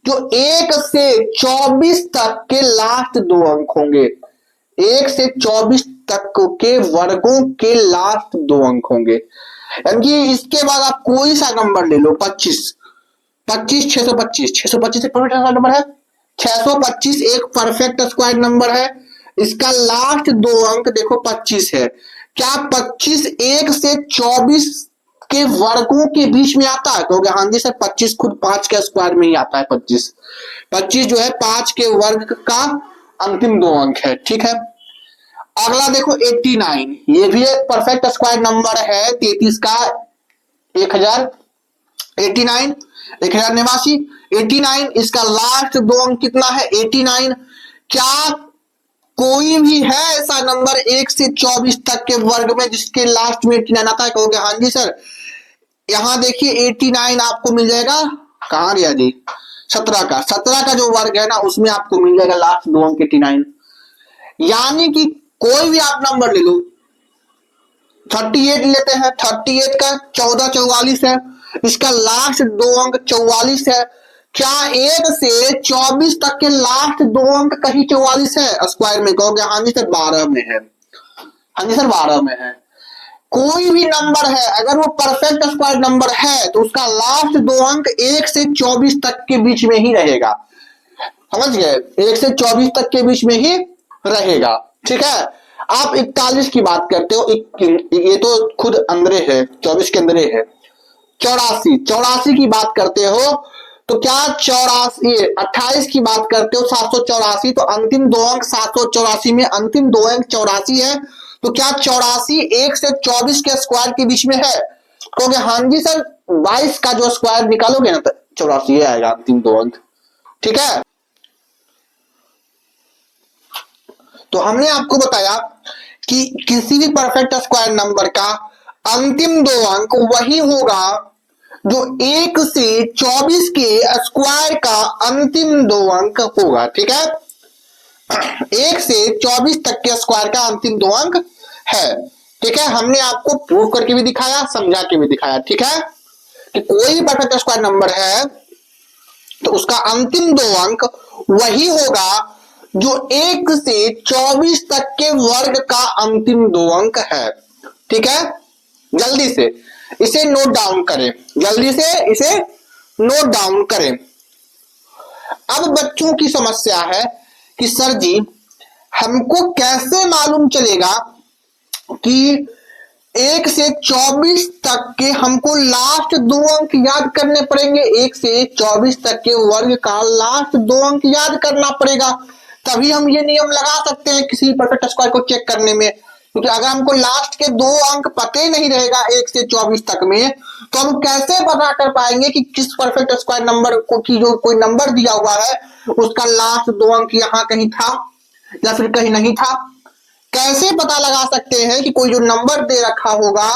जो 1 से 24 तक के लास्ट 2 अंक होंगे। 1 से 24 तक के वर्गों के लास्ट 2 अंक होंगे। यानी इसके बाद आप कोई सा नंबर ले लो, 25, 625, 625 एक परफेक्ट स्क्वायर नंबर है, 625 एक परफेक्ट स्क्वायर नंबर है, इसका लास्ट 2 अंक देखो 25 है। क्या 25 1 से 24 के वर्गों के बीच में आता है? कहोगे हाँ जी सर, 25 खुद 5 के स्क्वायर में ही आता है। 25 जो है 5 के वर्ग का अंतिम 2 अंक है। ठीक है, अगला देखो 89, ये भी एक परफेक्ट स्क्वायर नंबर है, 33 का 1000, 89 1089, 89 इसका लास्ट 2 अंक कितना है? 89। क्या कोई भी है ऐसा नंबर 1 से 24 तक के वर्ग में जिसके लास्ट में 89 आता है? कहोगे हाँ जी सर, यहां देखिए 89 आपको मिल जाएगा, कहां गया जी, 17 का जो वर्ग है ना उसमें आपको मिल जाएगा लास्ट 2 अंक 89। यानी कि कोई भी आप नंबर ले लो, 38 लेते हैं, 38 का 1444 है, इसका लास्ट दो अंक 44 है। क्या 1 से 24 तक के लास्ट दो अंक कहीं 44 है स्क्वायर में? कहोगे हाँ जी सर 12 में है। हाँ जी सर 12 में है। कोई भी नंबर है अगर वो परफेक्ट स्क्वायर नंबर है तो उसका लास्ट दो अंक 1 से 24 तक के बीच में ही रहेगा। समझ गए? 1 से 24 तक के बीच में ही रहेगा। ठीक है। आप 41 की बात करते हो, ये तो खुद अंदरे है, 24 के अंदरे है। 84 की बात करते हो तो क्या 84, 28 की बात करते हो 784, तो अंतिम दो अंक 784 में अंतिम दो अंक 84 है। तो क्या 84 1 से 24 के स्क्वायर के बीच में है? कहोगे हाँ जी सर 22 का जो स्क्वायर निकालोगे ना तो 84 आएगा अंतिम दो अंक। ठीक है। तो हमने आपको बताया कि किसी भी परफेक्ट स्क्वायर नंबर का अंतिम दो अंक वही होगा जो 1 से 24 के स्क्वायर का अंतिम दो अंक होगा। ठीक है। 1 से 24 तक के स्क्वायर का अंतिम दो अंक है। ठीक है। हमने आपको प्रूव करके भी दिखाया, समझा के भी दिखाया। ठीक है कि कोई भी परफेक्ट स्क्वायर नंबर है तो उसका अंतिम दो अंक वही होगा जो 1 से 24 तक के वर्ग का अंतिम दो अंक है। ठीक है। जल्दी से इसे नोट डाउन करें, जल्दी से इसे नोट डाउन करें। अब बच्चों की समस्या है कि सर जी हमको कैसे मालूम चलेगा कि 1 से 24 तक के हमको लास्ट दो अंक याद करने पड़ेंगे। 1 से 24 तक के वर्ग का लास्ट दो अंक याद करना पड़ेगा, तभी हम ये नियम लगा सकते हैं किसी परफेक्ट स्क्वायर को चेक करने में। क्योंकि अगर हमको लास्ट के दो अंक पता ही नहीं रहेगा 1 से 24 तक में, तो हम कैसे पता कर पाएंगे कि किस परफेक्ट स्क्वायर नंबर को की जो कोई नंबर दिया हुआ है उसका लास्ट दो अंक यहाँ कहीं था या फिर कहीं नहीं था? कैसे पता लगा सकते हैं कि कोई जो नंबर दे रखा होगा,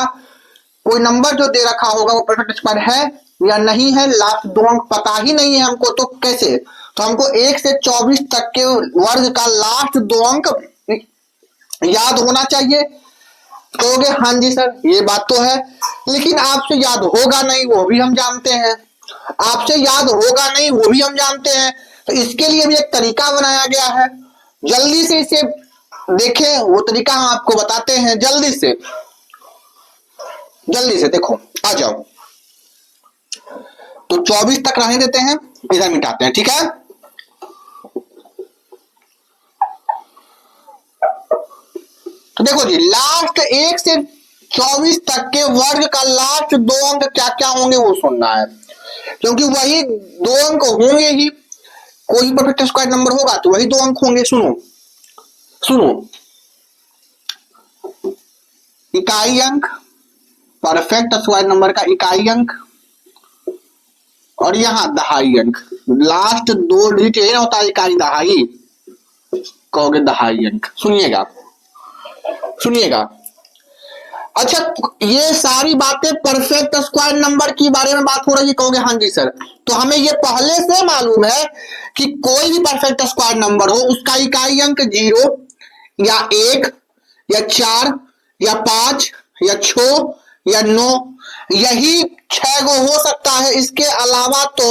कोई नंबर जो दे रखा होगा वो परफेक्ट स्क्वायर है या नहीं है? लास्ट दो अंक पता ही नहीं है हमको, तो कैसे? तो हमको 1 से 24 तक के वर्ग का लास्ट दो अंक याद होना चाहिए। कहोगे हाँ जी सर ये बात तो है, लेकिन आपसे याद होगा नहीं वो भी हम जानते हैं, आपसे याद होगा नहीं वो भी हम जानते हैं। तो इसके लिए भी एक तरीका बनाया गया है, जल्दी से इसे देखें, वो तरीका हम आपको बताते हैं। जल्दी से देखो, आ जाओ। तो 24 तक रहने देते हैं, इधर मिटाते हैं। ठीक है। तो देखो जी लास्ट 1 से 24 तक के वर्ग का लास्ट दो अंक क्या क्या होंगे वो सुनना है, क्योंकि वही दो अंक होंगे ही, कोई परफेक्ट स्क्वायर नंबर होगा तो वही दो अंक होंगे। सुनो इकाई अंक, परफेक्ट स्क्वायर नंबर का इकाई अंक, और यहां दहाई अंक। लास्ट दो डिजिट यही ना होता है इकाई दहाई, कहोगे दहाई अंक। सुनिएगा। अच्छा ये सारी बातें परफेक्ट स्क्वायर नंबर के बारे में बात हो रही है, कहोगे हाँ जी सर। तो हमें ये पहले से मालूम है कि कोई भी परफेक्ट स्क्वायर नंबर हो उसका इकाई अंक 0 या 1 या 4 या 5 या 6 या 9, यही 6 गो हो सकता है। इसके अलावा तो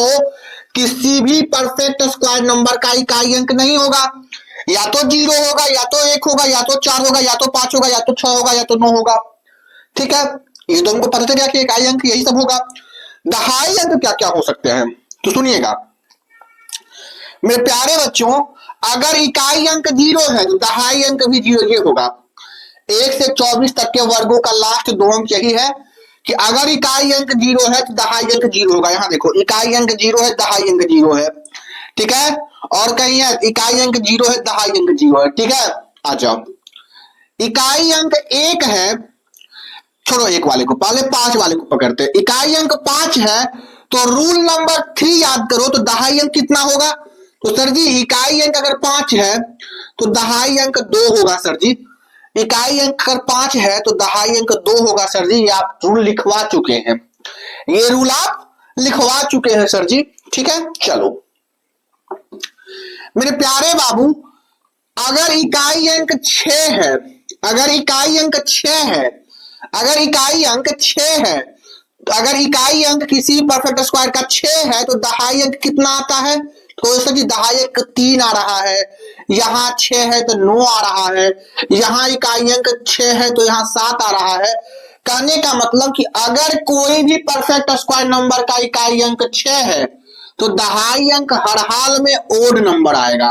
किसी भी परफेक्ट स्क्वायर नंबर का इकाई अंक नहीं होगा। या तो 0 होगा, या तो 1 होगा, या तो 4 होगा, या तो 5 होगा, या तो 6 होगा, या तो 9 होगा। ठीक है। ये तो हमको पता चल गया कि इकाई अंक यही सब होगा। दहाई अंक क्या क्या हो सकते हैं तो सुनिएगा मेरे प्यारे बच्चों, अगर इकाई अंक 0 है तो दहाई अंक भी 0 ही होगा। 1 से 24 तक के वर्गों का लास्ट दो अंक यही है कि अगर इकाई अंक 0 है तो दहाई अंक 0 होगा। यहां देखो इकाई अंक 0 है, दहाई अंक 0 है। ठीक है। और कहीं है इकाई अंक 0 है, दहाई अंक 0 है। ठीक है। आ जाओ। इकाई अंक 1 है, छोड़ो 1 वाले को, पहले 5 वाले को पकड़ते हैं। इकाई अंक 5 है तो रूल नंबर 3 याद करो, तो दहाई अंक कितना होगा? तो सर जी इकाई अंक अगर 5 है तो दहाई अंक 2 होगा सर जी। इकाई अंक अगर 5 है तो दहाई अंक 2 होगा सर जी। ये आप रूल लिखवा चुके हैं, ये रूल आप लिखवा चुके हैं सर जी। ठीक है। चलो मेरे प्यारे बाबू, अगर इकाई अंक 6 है, अगर इकाई अंक 6 है तो अगर इकाई अंक किसी परफेक्ट स्क्वायर का 6 है तो दहाई अंक कितना आता है? तो सर जी दहाई अंक 3 आ रहा है, यहाँ 6 है तो 9 आ रहा है, यहाँ इकाई अंक 6 है तो यहाँ 7 आ रहा है। कहने का मतलब कि अगर कोई भी परफेक्ट स्क्वायर नंबर का इकाई अंक 6 है तो दहाई अंक हर हाल में ओड नंबर आएगा,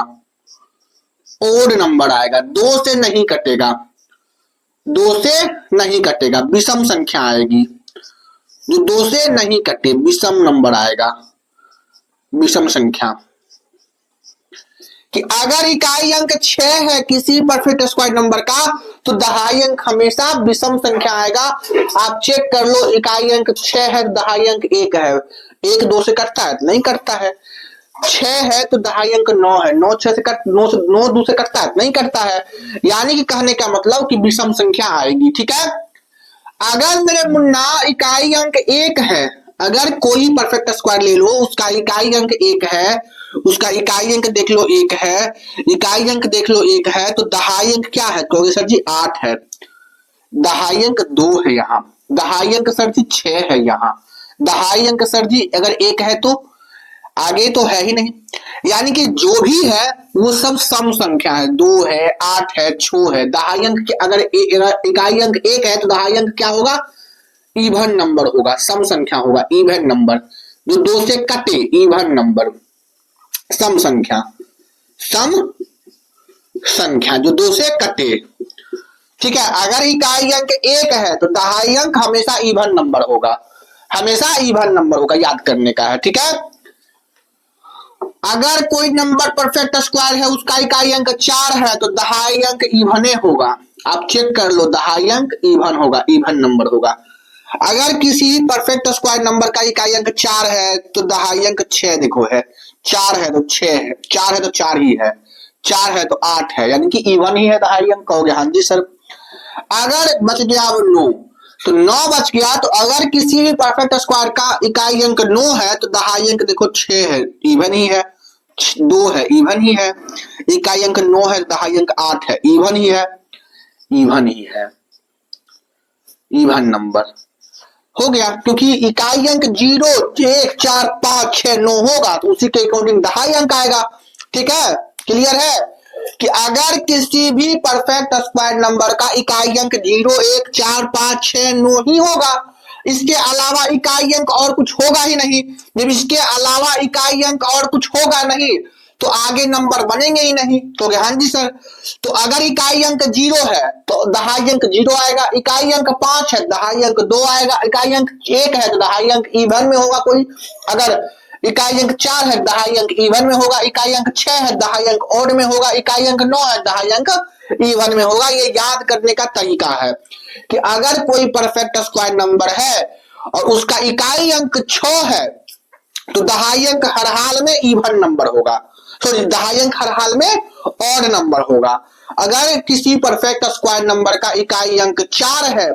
ओड नंबर आएगा, 2 से नहीं कटेगा, 2 से नहीं कटेगा, विषम संख्या आएगी, जो 2 से नहीं कटे, विषम नंबर आएगा, विषम संख्या। कि अगर इकाई अंक 6 है किसी परफेक्ट स्क्वायर नंबर का तो दहाई अंक हमेशा विषम संख्या आएगा। आप चेक कर लो, इकाई अंक 6 है, दहाई अंक 1 है, 1 2 से कटता है? नहीं कटता है। 6 है तो दहाई अंक 9 है, 9 6 से कट 9 2 से कटता है? नहीं कटता है। यानी कि कहने का मतलब कि विषम संख्या आएगी, ठीक है। अगर मेरे मुन्ना इकाई अंक 1 है, अगर कोई परफेक्ट स्क्वायर ले लो, उसका इकाई अंक 1 है, उसका इकाई अंक देख लो 1 है, इकाई अंक देख लो 1 है, तो दहाई अंक क्या है? कहोगे सर जी 8 है, दहाई अंक 2 है, यहाँ दहाई अंक सर जी 6 है, यहाँ दहाई अंक सर जी अगर 1 है तो आगे तो है ही नहीं। यानी कि जो भी है वो सब सम संख्या है, 2 है, 8 है, 6 है। दहाई अंक अगर इकाई अंक 1 है तो दहाई अंक क्या होगा? इवन नंबर होगा, सम संख्या होगा, इवन नंबर, जो 2 से कटे, इवन नंबर, सम संख्या, सम संख्या जो 2 से कटे, ठीक है। अगर इकाई अंक 1 है तो दहाई अंक हमेशा इवन नंबर होगा, हमेशा इवन नंबर होगा, याद करने का है, ठीक है। अगर कोई नंबर परफेक्ट स्क्वायर है, उसका इकाई अंक 4 है तो दहाई अंक इवने होगा। आप चेक कर लो, दहाई अंक इवन होगा, इवन नंबर होगा। अगर किसी परफेक्ट स्क्वायर नंबर का इकाई अंक 4 है तो दहाई अंक 6 देखो है, 4 है तो 6 है, 4 है तो 4 ही है, 4 है तो 8 है, यानी कि इवन ही है दहाई अंक। कहोगे हाँ जी सर। अगर बच गया वो 9, तो 9 बच गया, तो अगर किसी भी परफेक्ट स्क्वायर का इकाई अंक 9 है तो दहाई अंक देखो 6 है, इवन ही है, 2 है, इवन ही है, इकाई अंक 9 है, दहाई अंक 8 है, इवन ही है, इवन ही है, इवन नंबर हो गया। क्योंकि इकाई अंक 0 1 4 5 6 9 होगा तो उसी के अकॉर्डिंग दहाई अंक आएगा, ठीक है। क्लियर है कि अगर किसी भी परफेक्ट स्क्वायर नंबर का इकाई अंक 0 1 4 5 6 9 ही होगा, इसके अलावा इकाई अंक और कुछ होगा ही नहीं। जब इसके अलावा इकाई अंक और कुछ होगा नहीं तो आगे नंबर बनेंगे ही नहीं। तो हाँ जी सर। तो अगर इकाई अंक 0 है तो दहाई अंक 0 आएगा, इकाई अंक 5 है दहाई अंक 2 आएगा, इकाई अंक 1 है तो दहाई अंक इवन में होगा कोई, अगर इकाई अंक 4 है दहाई अंक इवन में होगा, इकाई अंक 6 है दहाई अंक ओड में होगा, इकाई अंक 9 है दहाई अंक इवन में होगा। ये याद करने का तरीका है कि अगर कोई परफेक्ट स्क्वायर नंबर है और उसका इकाई अंक 6 है तो दहाई अंक हर हाल में इवन नंबर होगा, सॉरी दहाई अंक हर हाल में ऑड नंबर होगा। अगर किसी परफेक्ट स्क्वायर नंबर का इकाई अंक 4 है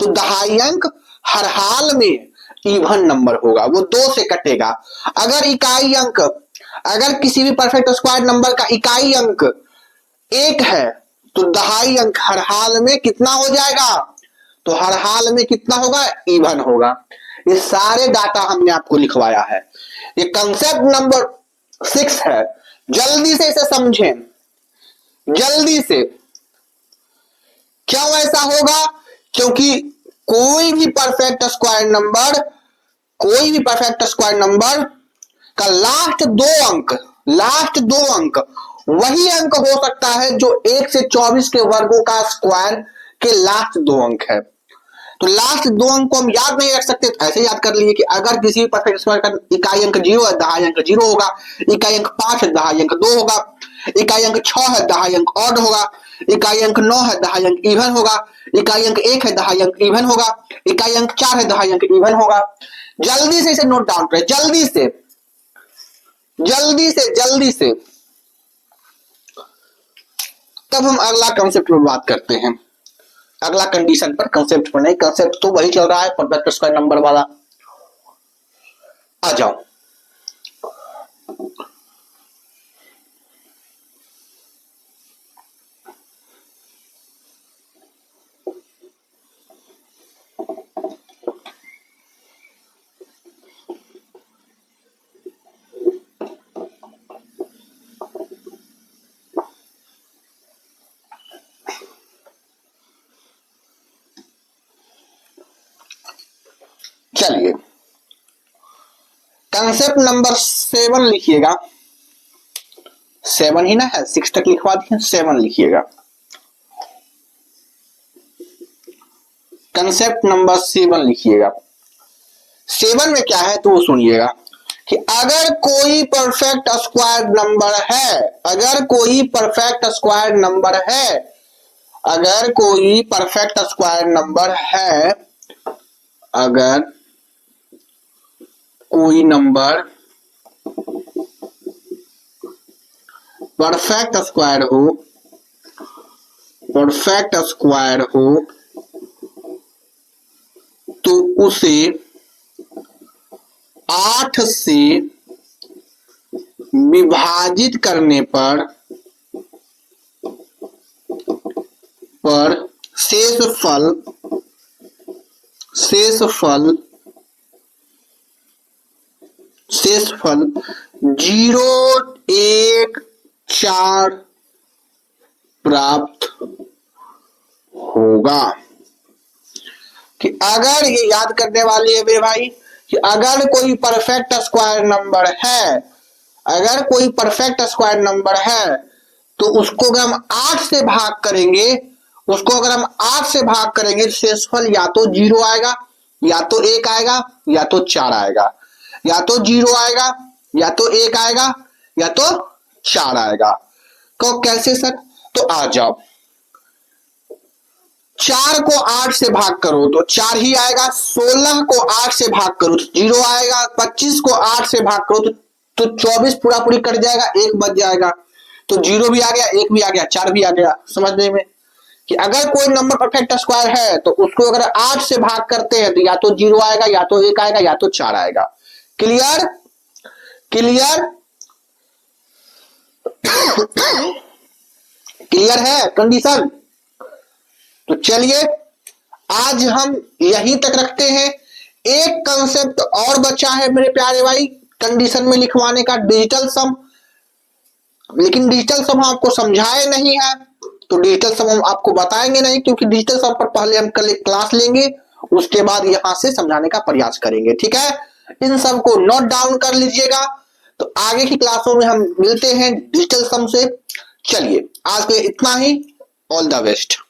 तो दहाई अंक हर हाल में इवन नंबर होगा, वो 2 से कटेगा। अगर इकाई अंक, अगर किसी भी परफेक्ट स्क्वायर नंबर का इकाई अंक 1 है तो दहाई अंक हर हाल में कितना हो जाएगा? तो हर हाल में कितना होगा? इवन होगा। ये सारे डाटा हमने आपको लिखवाया है। ये कंसेप्ट नंबर 6 है, जल्दी से इसे समझें, जल्दी से। क्यों ऐसा होगा? क्योंकि कोई भी परफेक्ट स्क्वायर नंबर, कोई भी परफेक्ट स्क्वायर नंबर का लास्ट 2 अंक, लास्ट 2 अंक वही अंक हो सकता है जो 1 से 24 के वर्गों का स्क्वायर के लास्ट 2 अंक है। तो लास्ट 2 अंक को हम याद नहीं रख सकते, तो ऐसे याद कर लीजिए कि अगर किसी परफेक्ट स्क्वायर का इकाई अंक 0 है दहाई अंक 0 होगा, इकाई अंक 5 है दहाई अंक 2 होगा, इकाई अंक 6 है दहाई अंक ऑड होगा, इकाई अंक 9 है दहाई अंक इवन होगा, इकाई अंक 1 है दहाई अंक इवन होगा, इकाई अंक 4 है दहाई अंक इवन होगा। जल्दी से इसे नोट डाउन करें, जल्दी से, जल्दी से, जल्दी से। तब हम अगला कॉन्सेप्ट पर बात करते हैं, अगला कंडीशन पर, कंसेप्ट पर नहीं। कंसेप्ट तो वही चल रहा है परफेक्ट स्क्वायर नंबर वाला। आ जाओ। चलिए कंसेप्ट नंबर 7 लिखिएगा। 7 ही ना है, 6 तक लिखवा दिए, 7 लिखिएगा। कंसेप्ट नंबर 7 लिखिएगा। 7 में क्या है तो वो सुनिएगा कि अगर कोई परफेक्ट स्क्वायर नंबर है, अगर कोई परफेक्ट स्क्वायर नंबर है, अगर कोई परफेक्ट स्क्वायर नंबर है, अगर कोई नंबर परफेक्ट स्क्वायर हो, परफेक्ट स्क्वायर हो तो उसे 8 से विभाजित करने पर शेषफल 0, 1, 4 प्राप्त होगा। कि अगर, ये याद करने वाली है मेरे भाई, कि अगर कोई परफेक्ट स्क्वायर नंबर है, अगर कोई परफेक्ट स्क्वायर नंबर है तो उसको अगर हम 8 से भाग करेंगे, उसको अगर हम 8 से भाग करेंगे, शेषफल या तो 0 आएगा, या तो 1 आएगा, या तो 4 आएगा, या तो 0 आएगा, या तो 1 आएगा, या तो 4 आएगा। तो कैसे सर? तो आ जाओ, 4 को 8 से भाग करो तो 4 ही आएगा, 16 को 8 से भाग करो तो 0 आएगा, 25 को 8 से भाग करो तो 24 पूरा पूरी कट जाएगा, 1 बच जाएगा, तो 0 भी आ गया, 1 भी आ गया, 4 भी आ गया। समझने में कि अगर कोई नंबर परफेक्ट स्क्वायर है तो उसको अगर 8 से भाग करते हैं तो या तो 0 आएगा, या तो 1 आएगा, या तो 4 आएगा। क्लियर? क्लियर? क्लियर है कंडीशन? तो चलिए आज हम यहीं तक रखते हैं। एक कंसेप्ट और बचा है मेरे प्यारे भाई कंडीशन में लिखवाने का, डिजिटल सम। लेकिन डिजिटल सम आपको समझाए नहीं है, तो डिजिटल सम हम आपको बताएंगे नहीं, क्योंकि डिजिटल सम पर पहले हम कल एक क्लास लेंगे, उसके बाद यहां से समझाने का प्रयास करेंगे। ठीक है, इन सब को नोट डाउन कर लीजिएगा। तो आगे की क्लासों में हम मिलते हैं डिजिटल सम से। चलिए आज के इतना ही, ऑल द बेस्ट।